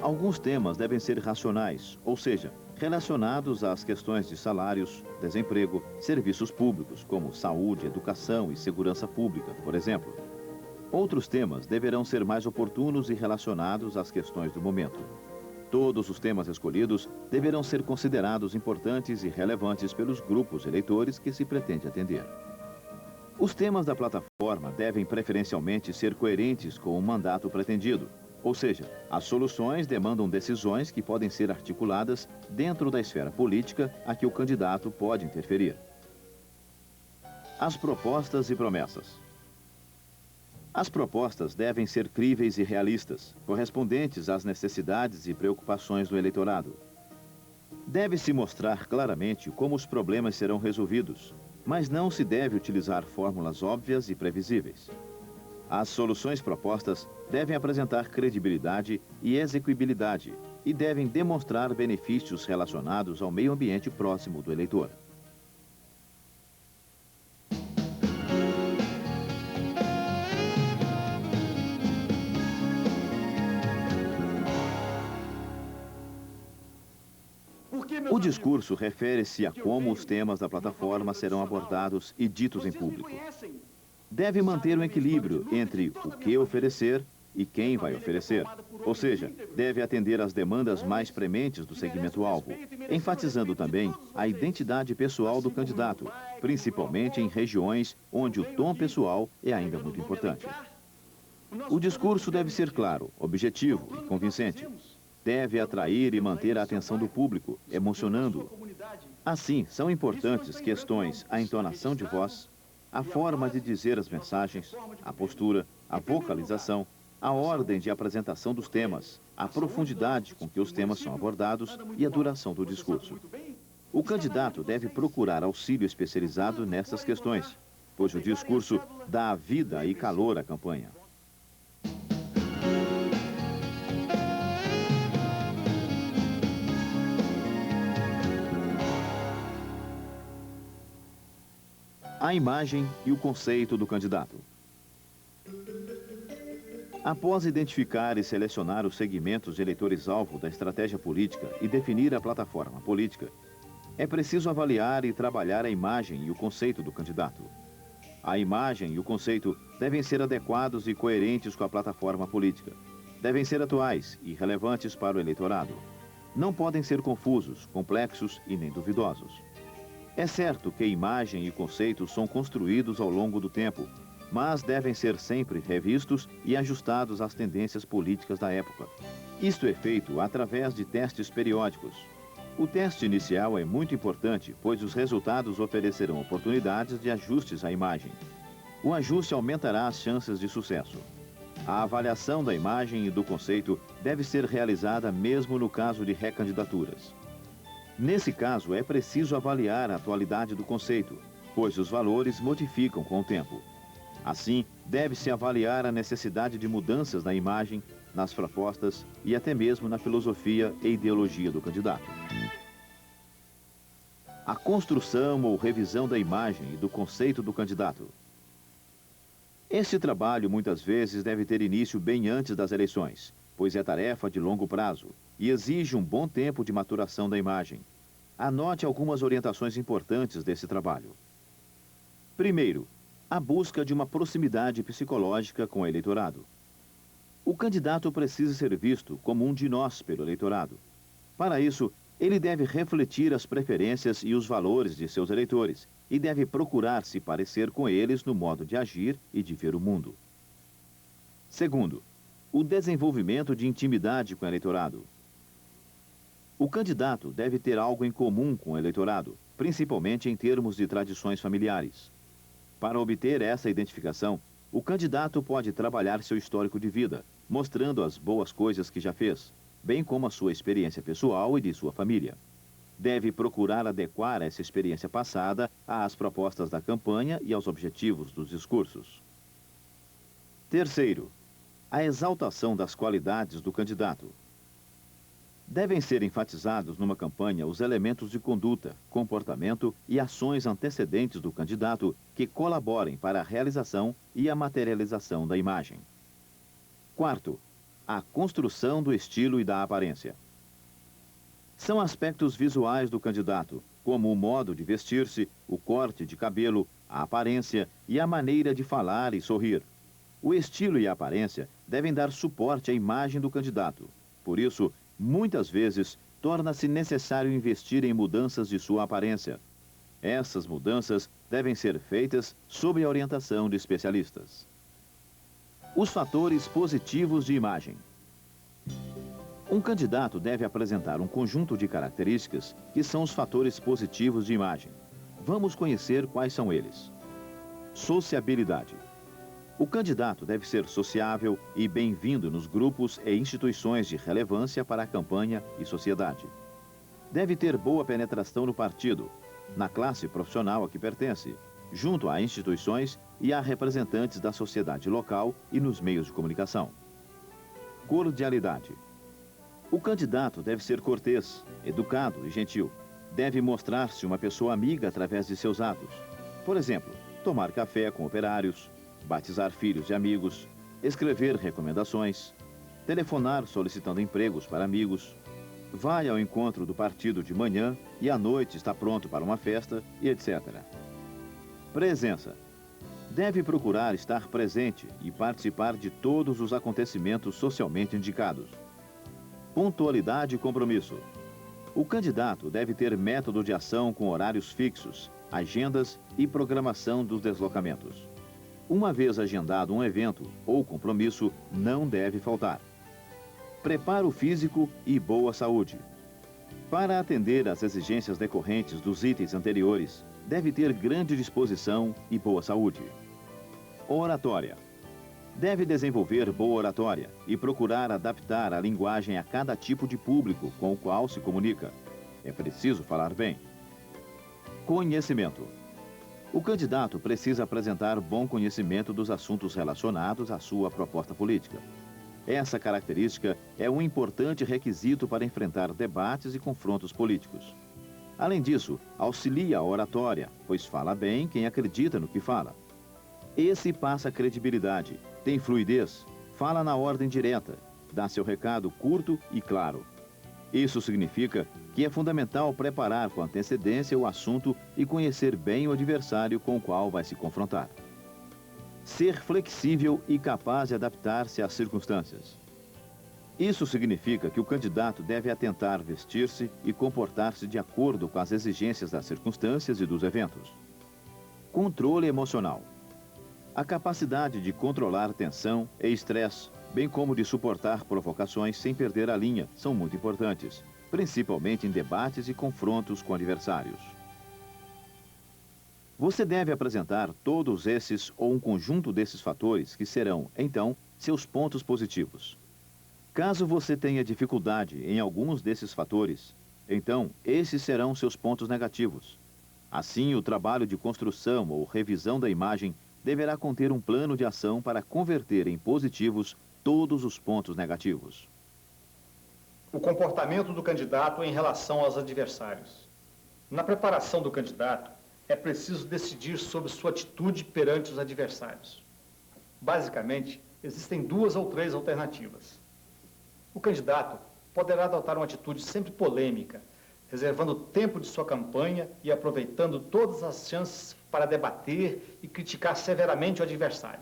Alguns temas devem ser racionais, ou seja, relacionados às questões de salários, desemprego, serviços públicos, como saúde, educação e segurança pública, por exemplo. Outros temas deverão ser mais oportunos e relacionados às questões do momento. Todos os temas escolhidos deverão ser considerados importantes e relevantes pelos grupos eleitores que se pretende atender. Os temas da plataforma devem preferencialmente ser coerentes com o mandato pretendido, ou seja, as soluções demandam decisões que podem ser articuladas dentro da esfera política a que o candidato pode interferir. As propostas e promessas. As propostas devem ser críveis e realistas, correspondentes às necessidades e preocupações do eleitorado. Deve-se mostrar claramente como os problemas serão resolvidos, mas não se deve utilizar fórmulas óbvias e previsíveis. As soluções propostas devem apresentar credibilidade e execuibilidade e devem demonstrar benefícios relacionados ao meio ambiente próximo do eleitor. O discurso refere-se a como os temas da plataforma serão abordados e ditos em público. Deve manter um equilíbrio entre o que oferecer e quem vai oferecer. Ou seja, deve atender às demandas mais prementes do segmento-alvo, enfatizando também a identidade pessoal do candidato, principalmente em regiões onde o tom pessoal é ainda muito importante. O discurso deve ser claro, objetivo e convincente. Deve atrair e manter a atenção do público, emocionando-o. Assim, são importantes questões a entonação de voz, a forma de dizer as mensagens, a postura, a vocalização, a ordem de apresentação dos temas, a profundidade com que os temas são abordados e a duração do discurso. O candidato deve procurar auxílio especializado nessas questões, pois o discurso dá vida e calor à campanha. A imagem e o conceito do candidato. Após identificar e selecionar os segmentos de eleitores-alvo da estratégia política e definir a plataforma política, é preciso avaliar e trabalhar a imagem e o conceito do candidato. A imagem e o conceito devem ser adequados e coerentes com a plataforma política. Devem ser atuais e relevantes para o eleitorado. Não podem ser confusos, complexos e nem duvidosos. É certo que imagem e conceito são construídos ao longo do tempo, mas devem ser sempre revistos e ajustados às tendências políticas da época. Isto é feito através de testes periódicos. O teste inicial é muito importante, pois os resultados oferecerão oportunidades de ajustes à imagem. O ajuste aumentará as chances de sucesso. A avaliação da imagem e do conceito deve ser realizada mesmo no caso de recandidaturas. Nesse caso, é preciso avaliar a atualidade do conceito, pois os valores modificam com o tempo. Assim, deve-se avaliar a necessidade de mudanças na imagem, nas propostas e até mesmo na filosofia e ideologia do candidato. A construção ou revisão da imagem e do conceito do candidato. Esse trabalho, muitas vezes, deve ter início bem antes das eleições, pois é tarefa de longo prazo e exige um bom tempo de maturação da imagem. Anote algumas orientações importantes desse trabalho. Primeiro, a busca de uma proximidade psicológica com o eleitorado. O candidato precisa ser visto como um de nós pelo eleitorado. Para isso, ele deve refletir as preferências e os valores de seus eleitores e deve procurar se parecer com eles no modo de agir e de ver o mundo. Segundo, o desenvolvimento de intimidade com o eleitorado. O candidato deve ter algo em comum com o eleitorado, principalmente em termos de tradições familiares. Para obter essa identificação, o candidato pode trabalhar seu histórico de vida, mostrando as boas coisas que já fez, bem como a sua experiência pessoal e de sua família. Deve procurar adequar essa experiência passada às propostas da campanha e aos objetivos dos discursos. Terceiro, a exaltação das qualidades do candidato. Devem ser enfatizados numa campanha os elementos de conduta, comportamento e ações antecedentes do candidato que colaborem para a realização e a materialização da imagem. Quarto, a construção do estilo e da aparência. São aspectos visuais do candidato, como o modo de vestir-se, o corte de cabelo, a aparência e a maneira de falar e sorrir. O estilo e a aparência devem dar suporte à imagem do candidato. Por isso, muitas vezes, torna-se necessário investir em mudanças de sua aparência. Essas mudanças devem ser feitas sob a orientação de especialistas. Os fatores positivos de imagem. Um candidato deve apresentar um conjunto de características que são os fatores positivos de imagem. Vamos conhecer quais são eles. Sociabilidade. O candidato deve ser sociável e bem-vindo nos grupos e instituições de relevância para a campanha e sociedade. Deve ter boa penetração no partido, na classe profissional a que pertence, junto a instituições e a representantes da sociedade local e nos meios de comunicação. Cordialidade. O candidato deve ser cortês, educado e gentil. Deve mostrar-se uma pessoa amiga através de seus atos. Por exemplo, tomar café com operários, batizar filhos de amigos, escrever recomendações, telefonar solicitando empregos para amigos, vai ao encontro do partido de manhã e à noite está pronto para uma festa e etc. Presença. Deve procurar estar presente e participar de todos os acontecimentos socialmente indicados. Pontualidade e compromisso. O candidato deve ter método de ação com horários fixos, agendas e programação dos deslocamentos. Uma vez agendado um evento ou compromisso, não deve faltar. Preparo físico e boa saúde. Para atender às exigências decorrentes dos itens anteriores, deve ter grande disposição e boa saúde. Oratória. Deve desenvolver boa oratória e procurar adaptar a linguagem a cada tipo de público com o qual se comunica. É preciso falar bem. Conhecimento. O candidato precisa apresentar bom conhecimento dos assuntos relacionados à sua proposta política. Essa característica é um importante requisito para enfrentar debates e confrontos políticos. Além disso, auxilia a oratória, pois fala bem quem acredita no que fala. Esse passa credibilidade, tem fluidez, fala na ordem direta, dá seu recado curto e claro. Isso significa que é fundamental preparar com antecedência o assunto e conhecer bem o adversário com o qual vai se confrontar. Ser flexível e capaz de adaptar-se às circunstâncias. Isso significa que o candidato deve atentar vestir-se e comportar-se de acordo com as exigências das circunstâncias e dos eventos. Controle emocional. A capacidade de controlar tensão e estresse, bem como de suportar provocações sem perder a linha, são muito importantes, principalmente em debates e confrontos com adversários. Você deve apresentar todos esses ou um conjunto desses fatores que serão, então, seus pontos positivos. Caso você tenha dificuldade em alguns desses fatores, então esses serão seus pontos negativos. Assim, o trabalho de construção ou revisão da imagem deverá conter um plano de ação para converter em positivos todos os pontos negativos. O comportamento do candidato em relação aos adversários. Na preparação do candidato, é preciso decidir sobre sua atitude perante os adversários. Basicamente, existem 2 ou 3 alternativas. O candidato poderá adotar uma atitude sempre polêmica, reservando o tempo de sua campanha e aproveitando todas as chances para debater e criticar severamente o adversário.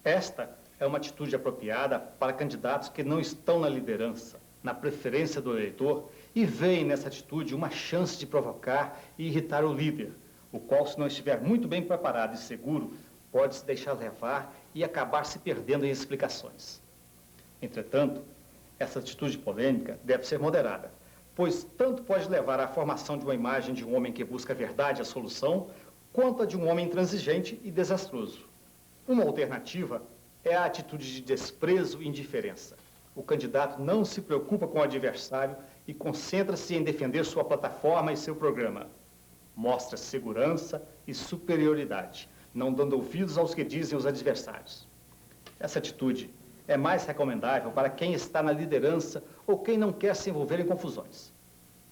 Esta é uma atitude apropriada para candidatos que não estão na liderança, na preferência do eleitor, e veem nessa atitude uma chance de provocar e irritar o líder, o qual, se não estiver muito bem preparado e seguro, pode se deixar levar e acabar se perdendo em explicações. Entretanto, essa atitude polêmica deve ser moderada, pois tanto pode levar à formação de uma imagem de um homem que busca a verdade e a solução, quanto a de um homem intransigente e desastroso. Uma alternativa é a atitude de desprezo e indiferença. O candidato não se preocupa com o adversário e concentra-se em defender sua plataforma e seu programa. Mostra segurança e superioridade, não dando ouvidos aos que dizem os adversários. Essa atitude é mais recomendável para quem está na liderança ou quem não quer se envolver em confusões.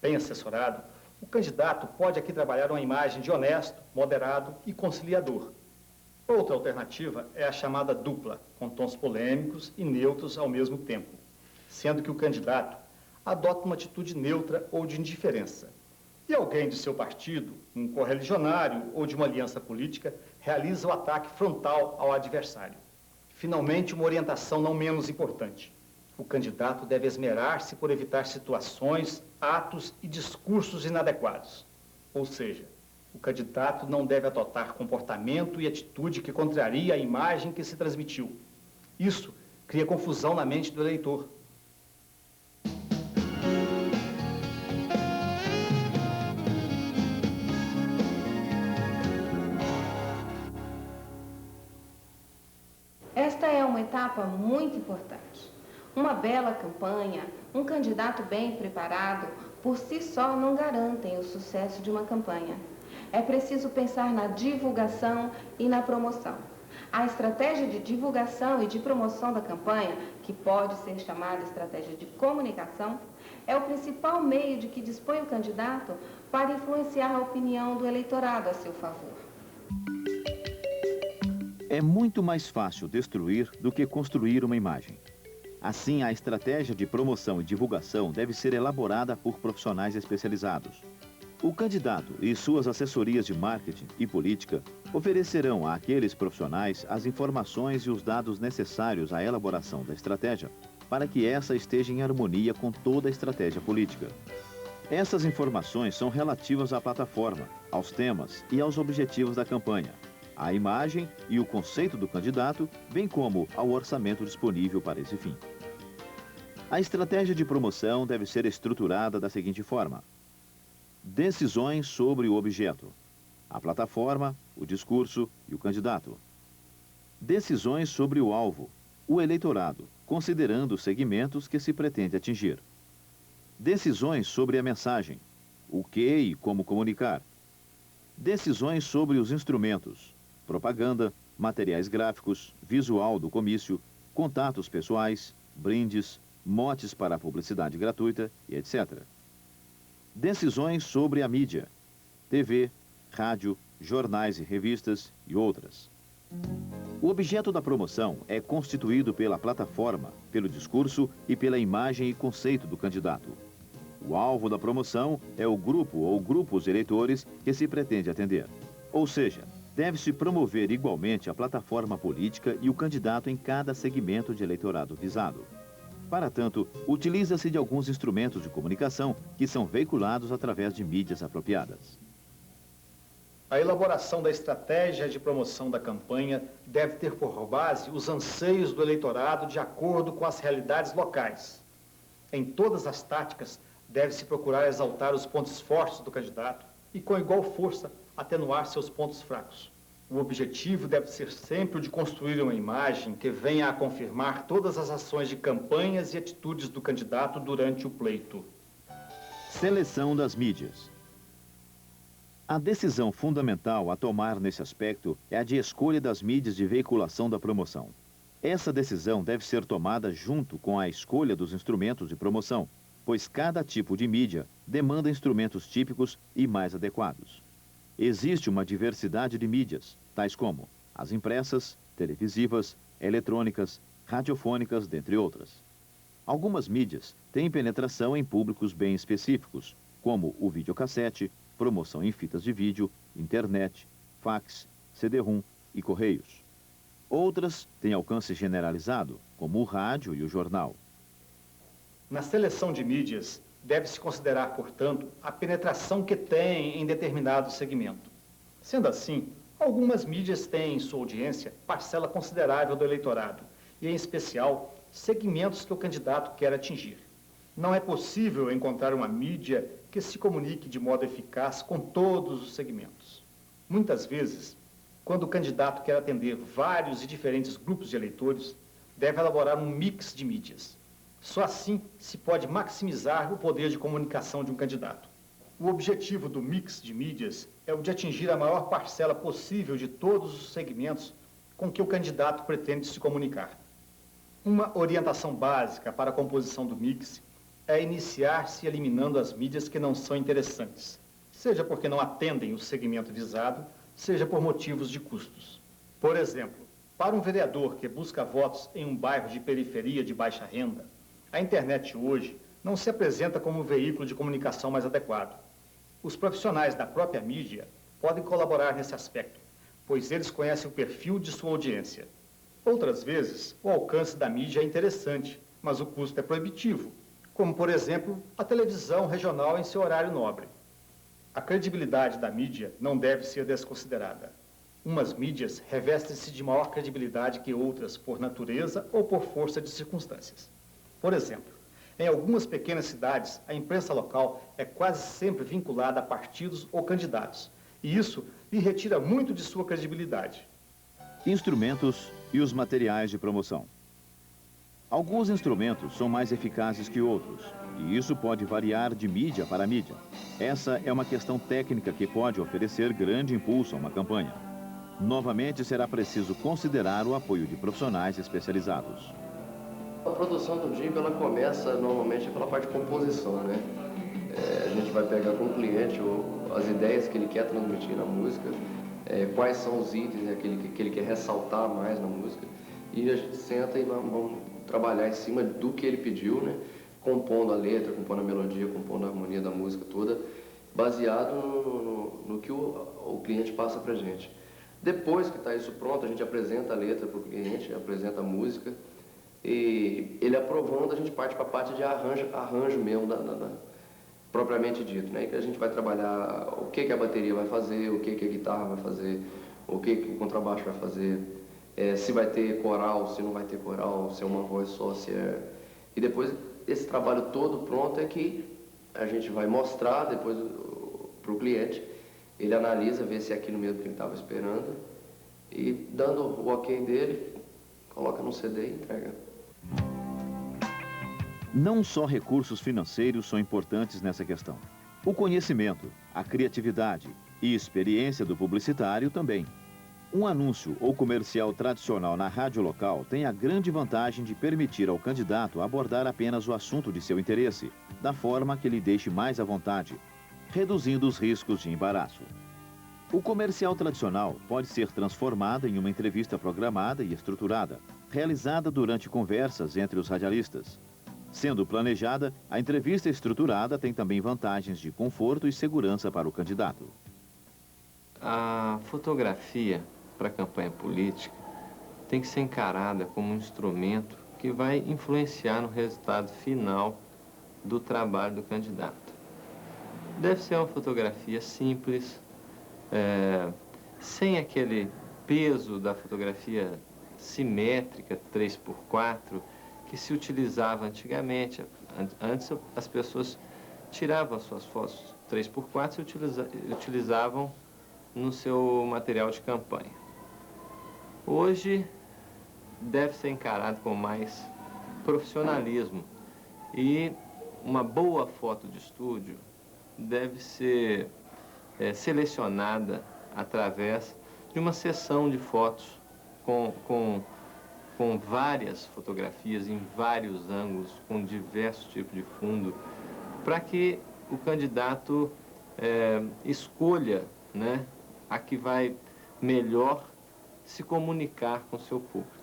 Bem assessorado, o candidato pode aqui trabalhar uma imagem de honesto, moderado e conciliador. Outra alternativa é a chamada dupla, com tons polêmicos e neutros ao mesmo tempo, sendo que o candidato adota uma atitude neutra ou de indiferença. E alguém de seu partido, um correligionário ou de uma aliança política, realiza o ataque frontal ao adversário. Finalmente, uma orientação não menos importante. O candidato deve esmerar-se por evitar situações, atos e discursos inadequados. Ou seja, o candidato não deve adotar comportamento e atitude que contraria a imagem que se transmitiu. Isso cria confusão na mente do eleitor. Esta é uma etapa muito importante. Uma bela campanha, um candidato bem preparado, por si só não garantem o sucesso de uma campanha. É preciso pensar na divulgação e na promoção. A estratégia de divulgação e de promoção da campanha, que pode ser chamada estratégia de comunicação, é o principal meio de que dispõe o candidato para influenciar a opinião do eleitorado a seu favor. É muito mais fácil destruir do que construir uma imagem. Assim, a estratégia de promoção e divulgação deve ser elaborada por profissionais especializados. O candidato e suas assessorias de marketing e política oferecerão àqueles profissionais as informações e os dados necessários à elaboração da estratégia, para que essa esteja em harmonia com toda a estratégia política. Essas informações são relativas à plataforma, aos temas e aos objetivos da campanha, à imagem e o conceito do candidato, bem como ao orçamento disponível para esse fim. A estratégia de promoção deve ser estruturada da seguinte forma: decisões sobre o objeto, a plataforma, o discurso e o candidato. Decisões sobre o alvo, o eleitorado, considerando os segmentos que se pretende atingir. Decisões sobre a mensagem, o que e como comunicar. Decisões sobre os instrumentos, propaganda, materiais gráficos, visual do comício, contatos pessoais, brindes, motes para a publicidade gratuita e etc. Decisões sobre a mídia, TV, rádio, jornais e revistas e outras. O objeto da promoção é constituído pela plataforma, pelo discurso e pela imagem e conceito do candidato. O alvo da promoção é o grupo ou grupos eleitores que se pretende atender. Ou seja, deve-se promover igualmente a plataforma política e o candidato em cada segmento de eleitorado visado. Para tanto, utiliza-se de alguns instrumentos de comunicação que são veiculados através de mídias apropriadas. A elaboração da estratégia de promoção da campanha deve ter por base os anseios do eleitorado de acordo com as realidades locais. Em todas as táticas, deve-se procurar exaltar os pontos fortes do candidato e, com igual força, atenuar seus pontos fracos. O objetivo deve ser sempre o de construir uma imagem que venha a confirmar todas as ações de campanhas e atitudes do candidato durante o pleito. Seleção das mídias. A decisão fundamental a tomar nesse aspecto é a de escolha das mídias de veiculação da promoção. Essa decisão deve ser tomada junto com a escolha dos instrumentos de promoção, pois cada tipo de mídia demanda instrumentos típicos e mais adequados. Existe uma diversidade de mídias, tais como as impressas, televisivas, eletrônicas, radiofônicas, dentre outras. Algumas mídias têm penetração em públicos bem específicos, como o videocassete, promoção em fitas de vídeo, internet, fax, CD-ROM e correios. Outras têm alcance generalizado, como o rádio e o jornal. Na seleção de mídias, deve-se considerar, portanto, a penetração que tem em determinado segmento. Sendo assim, algumas mídias têm em sua audiência parcela considerável do eleitorado, e em especial, segmentos que o candidato quer atingir. Não é possível encontrar uma mídia que se comunique de modo eficaz com todos os segmentos. Muitas vezes, quando o candidato quer atender vários e diferentes grupos de eleitores, deve elaborar um mix de mídias. Só assim se pode maximizar o poder de comunicação de um candidato. O objetivo do mix de mídias é o de atingir a maior parcela possível de todos os segmentos com que o candidato pretende se comunicar. Uma orientação básica para a composição do mix é iniciar-se eliminando as mídias que não são interessantes, seja porque não atendem o segmento visado, seja por motivos de custos. Por exemplo, para um vereador que busca votos em um bairro de periferia de baixa renda, a internet hoje não se apresenta como um veículo de comunicação mais adequado. Os profissionais da própria mídia podem colaborar nesse aspecto, pois eles conhecem o perfil de sua audiência. Outras vezes, o alcance da mídia é interessante, mas o custo é proibitivo, como, por exemplo, a televisão regional em seu horário nobre. A credibilidade da mídia não deve ser desconsiderada. Umas mídias revestem-se de maior credibilidade que outras por natureza ou por força de circunstâncias. Por exemplo, em algumas pequenas cidades, a imprensa local é quase sempre vinculada a partidos ou candidatos, e isso lhe retira muito de sua credibilidade. Instrumentos e os materiais de promoção. Alguns instrumentos são mais eficazes que outros, e isso pode variar de mídia para mídia. Essa é uma questão técnica que pode oferecer grande impulso a uma campanha. Novamente, será preciso considerar o apoio de profissionais especializados. A produção do jingle, ela começa normalmente pela parte de composição, né? A gente vai pegar com o cliente as ideias que ele quer transmitir na música, quais são os itens que ele quer ressaltar mais na música, e a gente senta e vamos trabalhar em cima do que ele pediu, né? Compondo a letra, compondo a melodia, compondo a harmonia da música toda, baseado no que o cliente passa pra gente. Depois que está isso pronto, a gente apresenta a letra para o cliente, apresenta a música, e ele aprovando, a gente parte para a parte de arranjo mesmo, propriamente dito, né? Que a gente vai trabalhar o que a bateria vai fazer, o que a guitarra vai fazer, o que o contrabaixo vai fazer, se vai ter coral, se não vai ter coral, se é uma voz só, se é... E depois, esse trabalho todo pronto é que a gente vai mostrar depois para o cliente, ele analisa, vê se é aquilo mesmo que ele estava esperando, e dando o ok dele, coloca no CD e entrega. Não só recursos financeiros são importantes nessa questão. O conhecimento, a criatividade e experiência do publicitário também. Um anúncio ou comercial tradicional na rádio local tem a grande vantagem de permitir ao candidato abordar apenas o assunto de seu interesse, da forma que lhe deixe mais à vontade, reduzindo os riscos de embaraço. O comercial tradicional pode ser transformado em uma entrevista programada e estruturada, realizada durante conversas entre os radialistas. Sendo planejada, a entrevista estruturada tem também vantagens de conforto e segurança para o candidato. A fotografia para a campanha política tem que ser encarada como um instrumento que vai influenciar no resultado final do trabalho do candidato. Deve ser uma fotografia simples, sem aquele peso da fotografia simétrica 3x4 que se utilizava antigamente. Antes as pessoas tiravam as suas fotos 3x4 e utilizavam no seu material de campanha. Hoje deve ser encarado com mais profissionalismo e uma boa foto de estúdio deve ser selecionada através de uma sessão de fotos com várias fotografias em vários ângulos, com diversos tipos de fundo, para que o candidato escolha, né, a que vai melhor se comunicar com o seu público.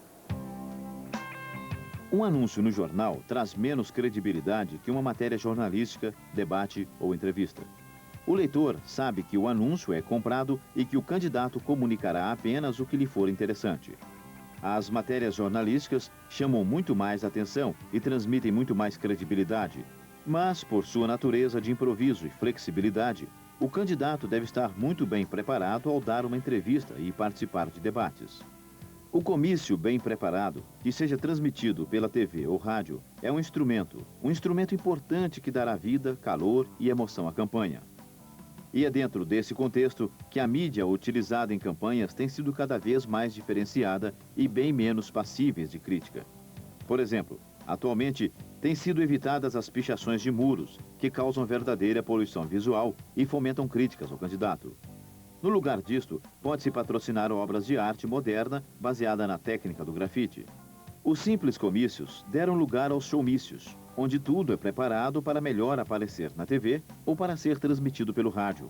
Um anúncio no jornal traz menos credibilidade que uma matéria jornalística, debate ou entrevista. O leitor sabe que o anúncio é comprado e que o candidato comunicará apenas o que lhe for interessante. As matérias jornalísticas chamam muito mais atenção e transmitem muito mais credibilidade. Mas, por sua natureza de improviso e flexibilidade, o candidato deve estar muito bem preparado ao dar uma entrevista e participar de debates. O comício bem preparado, que seja transmitido pela TV ou rádio, é um instrumento importante que dará vida, calor e emoção à campanha. E é dentro desse contexto que a mídia utilizada em campanhas tem sido cada vez mais diferenciada e bem menos passíveis de crítica. Por exemplo, atualmente têm sido evitadas as pichações de muros, que causam verdadeira poluição visual e fomentam críticas ao candidato. No lugar disto, pode-se patrocinar obras de arte moderna baseada na técnica do grafite. Os simples comícios deram lugar aos showmícios, onde tudo é preparado para melhor aparecer na TV ou para ser transmitido pelo rádio.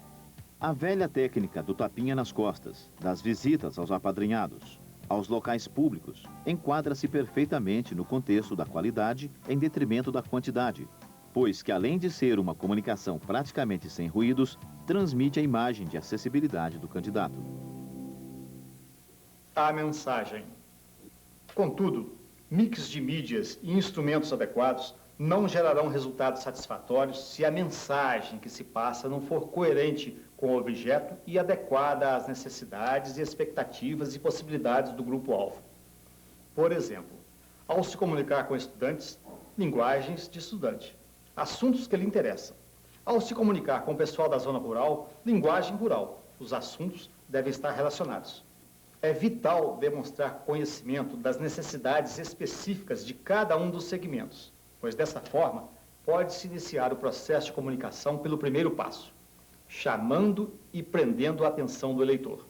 A velha técnica do tapinha nas costas, das visitas aos apadrinhados, aos locais públicos, enquadra-se perfeitamente no contexto da qualidade em detrimento da quantidade, pois que além de ser uma comunicação praticamente sem ruídos, transmite a imagem de acessibilidade do candidato. A mensagem. Contudo, mix de mídias e instrumentos adequados não gerarão resultados satisfatórios se a mensagem que se passa não for coerente com o objeto e adequada às necessidades e expectativas e possibilidades do grupo-alvo. Por exemplo, ao se comunicar com estudantes, linguagens de estudante, assuntos que lhe interessam. Ao se comunicar com o pessoal da zona rural, linguagem rural, os assuntos devem estar relacionados. É vital demonstrar conhecimento das necessidades específicas de cada um dos segmentos, pois dessa forma pode-se iniciar o processo de comunicação pelo primeiro passo, chamando e prendendo a atenção do eleitor.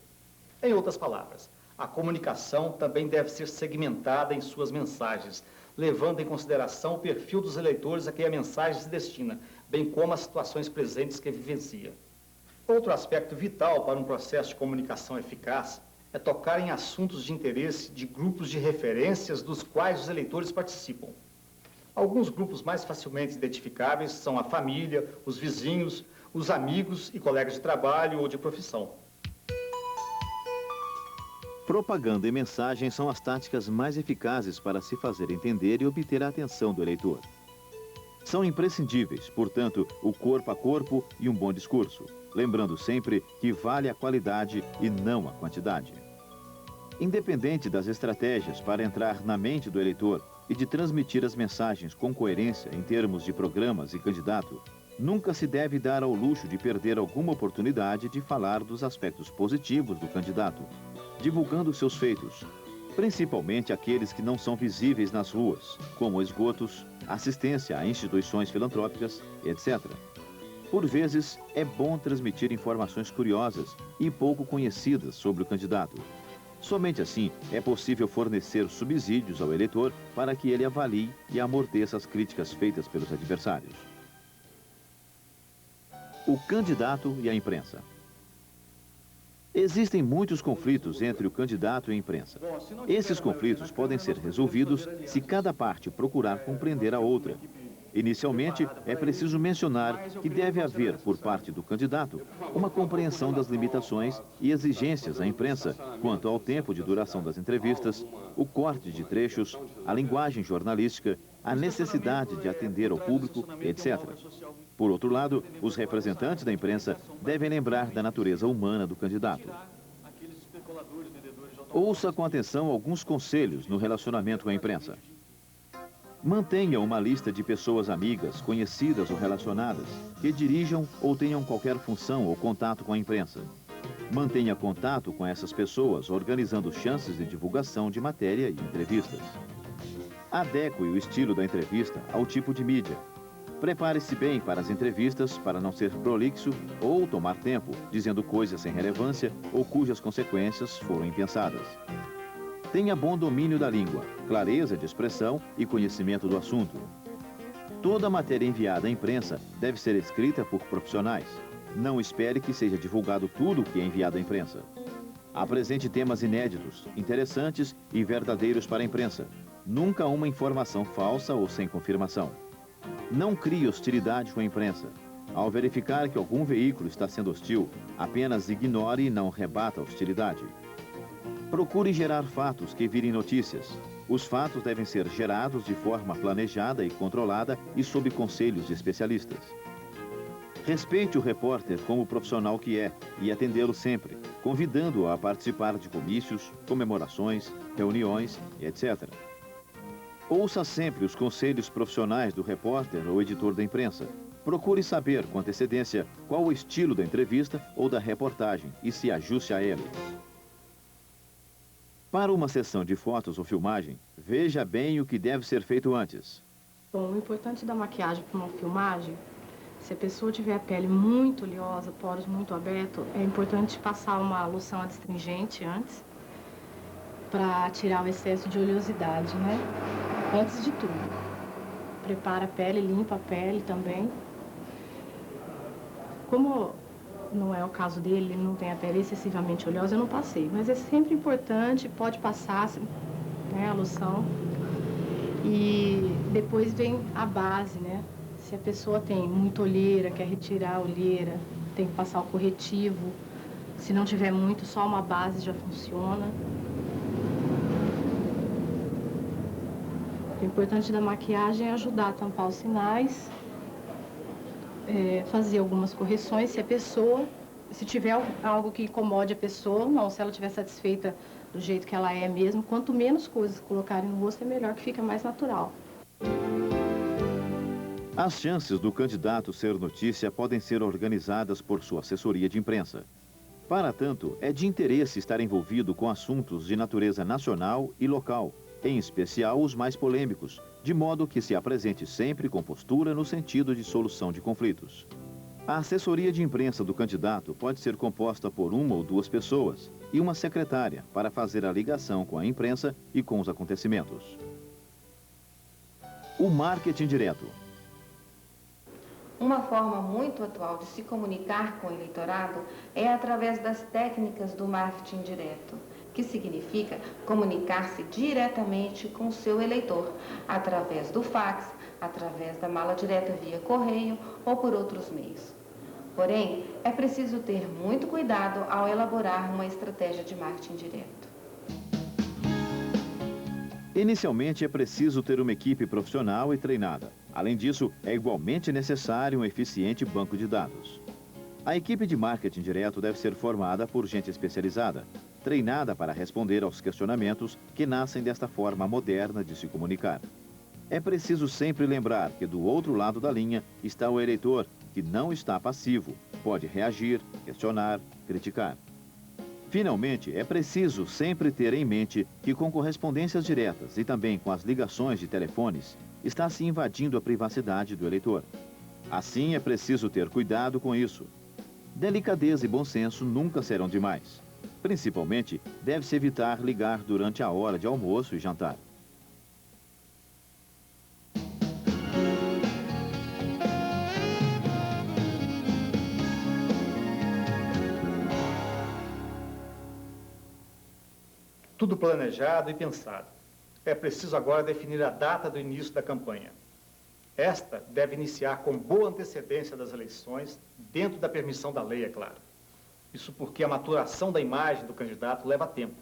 Em outras palavras, a comunicação também deve ser segmentada em suas mensagens, levando em consideração o perfil dos eleitores a quem a mensagem se destina, bem como as situações presentes que vivencia. Outro aspecto vital para um processo de comunicação eficaz é tocar em assuntos de interesse de grupos de referências dos quais os eleitores participam. Alguns grupos mais facilmente identificáveis são a família, os vizinhos, os amigos e colegas de trabalho ou de profissão. Propaganda e mensagem são as táticas mais eficazes para se fazer entender e obter a atenção do eleitor. São imprescindíveis, portanto, o corpo a corpo e um bom discurso, lembrando sempre que vale a qualidade e não a quantidade. Independente das estratégias para entrar na mente do eleitor e de transmitir as mensagens com coerência em termos de programas e candidato, nunca se deve dar ao luxo de perder alguma oportunidade de falar dos aspectos positivos do candidato, divulgando seus feitos, principalmente aqueles que não são visíveis nas ruas, como esgotos, assistência a instituições filantrópicas, etc. Por vezes, é bom transmitir informações curiosas e pouco conhecidas sobre o candidato. Somente assim é possível fornecer subsídios ao eleitor para que ele avalie e amorteça as críticas feitas pelos adversários. O candidato e a imprensa. Existem muitos conflitos entre o candidato e a imprensa. Esses conflitos podem ser resolvidos se cada parte procurar compreender a outra. Inicialmente, é preciso mencionar que deve haver, por parte do candidato, uma compreensão das limitações e exigências à imprensa quanto ao tempo de duração das entrevistas, o corte de trechos, a linguagem jornalística, a necessidade de atender ao público, etc. Por outro lado, os representantes da imprensa devem lembrar da natureza humana do candidato. Ouça com atenção alguns conselhos no relacionamento com a imprensa. Mantenha uma lista de pessoas amigas, conhecidas ou relacionadas, que dirijam ou tenham qualquer função ou contato com a imprensa. Mantenha contato com essas pessoas, organizando chances de divulgação de matéria e entrevistas. Adeque o estilo da entrevista ao tipo de mídia. Prepare-se bem para as entrevistas para não ser prolixo ou tomar tempo, dizendo coisas sem relevância ou cujas consequências foram impensadas. Tenha bom domínio da língua, clareza de expressão e conhecimento do assunto. Toda matéria enviada à imprensa deve ser escrita por profissionais. Não espere que seja divulgado tudo o que é enviado à imprensa. Apresente temas inéditos, interessantes e verdadeiros para a imprensa. Nunca uma informação falsa ou sem confirmação. Não crie hostilidade com a imprensa. Ao verificar que algum veículo está sendo hostil, apenas ignore e não rebata a hostilidade. Procure gerar fatos que virem notícias. Os fatos devem ser gerados de forma planejada e controlada e sob conselhos de especialistas. Respeite o repórter como profissional que é e atendê-lo sempre, convidando-o a participar de comícios, comemorações, reuniões, etc. Ouça sempre os conselhos profissionais do repórter ou editor da imprensa. Procure saber com antecedência qual o estilo da entrevista ou da reportagem e se ajuste a ele. Para uma sessão de fotos ou filmagem, veja bem o que deve ser feito antes. Bom, o importante da maquiagem para uma filmagem, se a pessoa tiver a pele muito oleosa, poros muito abertos, é importante passar uma loção adstringente antes, para tirar o excesso de oleosidade, né? Antes de tudo. Prepara a pele, limpa a pele também. Como não é o caso dele, ele não tem a pele excessivamente oleosa, eu não passei. Mas é sempre importante, pode passar, né, a loção. E depois vem a base, né? Se a pessoa tem muita olheira, quer retirar a olheira, tem que passar o corretivo. Se não tiver muito, só uma base já funciona. O importante da maquiagem é ajudar a tampar os sinais, fazer algumas correções. Se tiver algo que incomode a pessoa, não, se ela estiver satisfeita do jeito que ela é mesmo, quanto menos coisas colocarem no rosto, é melhor, que fica mais natural. As chances do candidato ser notícia podem ser organizadas por sua assessoria de imprensa. Para tanto, é de interesse estar envolvido com assuntos de natureza nacional e local, em especial os mais polêmicos, de modo que se apresente sempre com postura no sentido de solução de conflitos. A assessoria de imprensa do candidato pode ser composta por uma ou duas pessoas e uma secretária para fazer a ligação com a imprensa e com os acontecimentos. O marketing direto. Uma forma muito atual de se comunicar com o eleitorado é através das técnicas do marketing direto, que significa comunicar-se diretamente com o seu eleitor, através do fax, através da mala direta via correio ou por outros meios. Porém, é preciso ter muito cuidado ao elaborar uma estratégia de marketing direto. Inicialmente, é preciso ter uma equipe profissional e treinada. Além disso, é igualmente necessário um eficiente banco de dados. A equipe de marketing direto deve ser formada por gente especializada, treinada para responder aos questionamentos que nascem desta forma moderna de se comunicar. É preciso sempre lembrar que do outro lado da linha está o eleitor, que não está passivo, pode reagir, questionar, criticar. Finalmente, é preciso sempre ter em mente que com correspondências diretas e também com as ligações de telefones, está se invadindo a privacidade do eleitor. Assim, é preciso ter cuidado com isso. Delicadeza e bom senso nunca serão demais. Principalmente, deve-se evitar ligar durante a hora de almoço e jantar. Tudo planejado e pensado. É preciso agora definir a data do início da campanha. Esta deve iniciar com boa antecedência das eleições, dentro da permissão da lei, é claro. Isso porque a maturação da imagem do candidato leva tempo.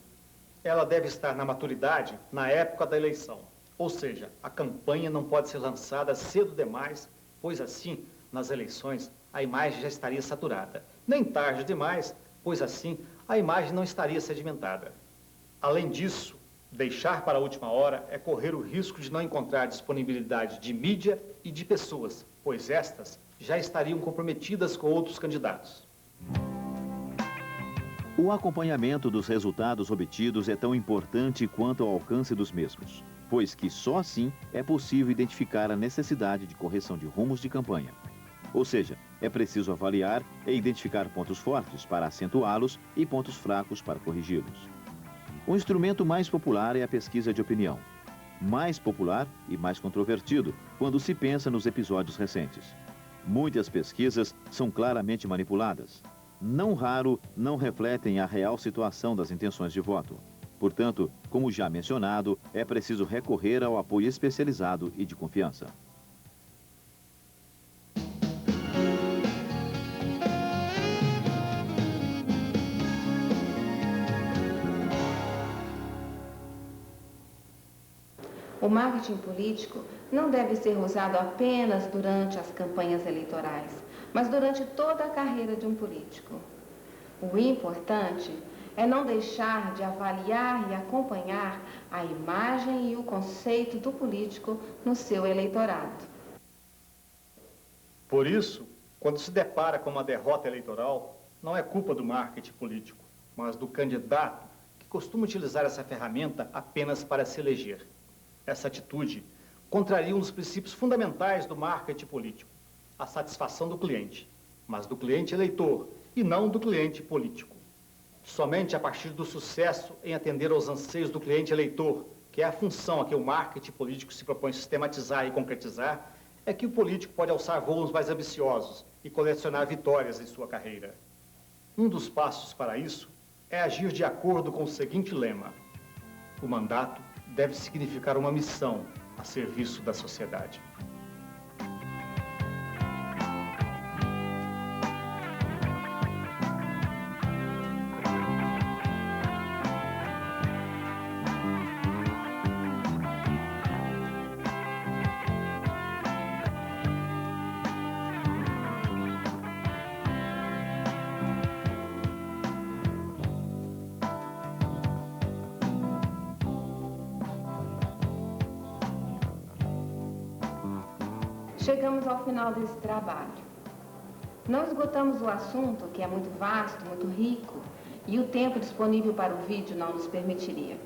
Ela deve estar na maturidade na época da eleição. Ou seja, a campanha não pode ser lançada cedo demais, pois assim, nas eleições, a imagem já estaria saturada. Nem tarde demais, pois assim, a imagem não estaria sedimentada. Além disso, deixar para a última hora é correr o risco de não encontrar disponibilidade de mídia e de pessoas, pois estas já estariam comprometidas com outros candidatos. O acompanhamento dos resultados obtidos é tão importante quanto o alcance dos mesmos. pois que só assim é possível identificar a necessidade de correção de rumos de campanha. Ou seja, é preciso avaliar e identificar pontos fortes para acentuá-los e pontos fracos para corrigi-los. O instrumento mais popular é a pesquisa de opinião. Mais popular e mais controvertido quando se pensa nos episódios recentes. Muitas pesquisas são claramente manipuladas. Não raro, não refletem a real situação das intenções de voto. Portanto, como já mencionado, é preciso recorrer ao apoio especializado e de confiança. O marketing político não deve ser usado apenas durante as campanhas eleitorais, mas durante toda a carreira de um político. O importante é não deixar de avaliar e acompanhar a imagem e o conceito do político no seu eleitorado. Por isso, quando se depara com uma derrota eleitoral, não é culpa do marketing político, mas do candidato que costuma utilizar essa ferramenta apenas para se eleger. Essa atitude contraria um dos princípios fundamentais do marketing político, a satisfação do cliente, mas do cliente eleitor e não do cliente político. Somente a partir do sucesso em atender aos anseios do cliente eleitor, que é a função a que o marketing político se propõe sistematizar e concretizar, é que o político pode alçar voos mais ambiciosos e colecionar vitórias em sua carreira. Um dos passos para isso é agir de acordo com o seguinte lema: o mandato deve significar uma missão a serviço da sociedade. Chegamos ao final desse trabalho. Não esgotamos o assunto, que é muito vasto, muito rico, e o tempo disponível para o vídeo não nos permitiria.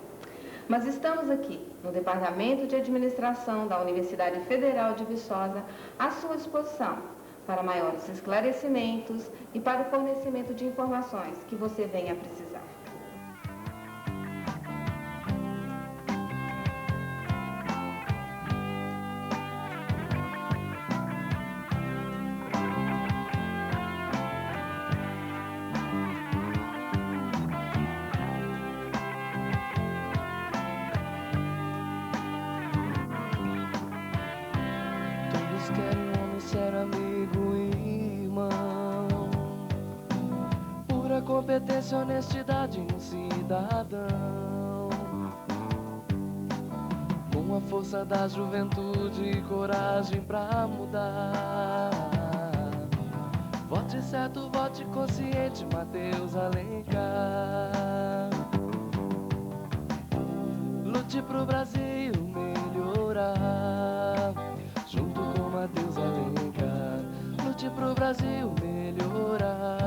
Mas estamos aqui, no Departamento de Administração da Universidade Federal de Viçosa, à sua disposição para maiores esclarecimentos e para o fornecimento de informações que você venha a precisar. Querem um homem ser amigo e irmão, pura competência, honestidade em um cidadão, com a força da juventude e coragem pra mudar. Vote certo, vote consciente, Matheus Alencar. Lute pro Brasil melhorar, junto com Matheus Alencar. Lute pro Brasil melhorar,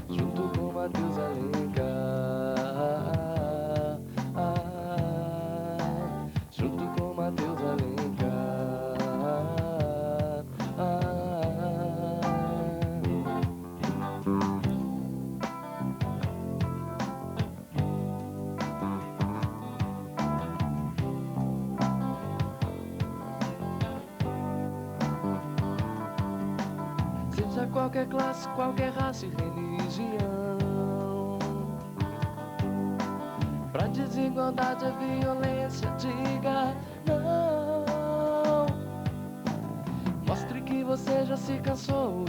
junto com Matheus Alencar. Junto com Matheus Alencar. Seja qualquer classe, qualquer raça e religião, pra desigualdade e violência diga não. Mostre que você já se cansou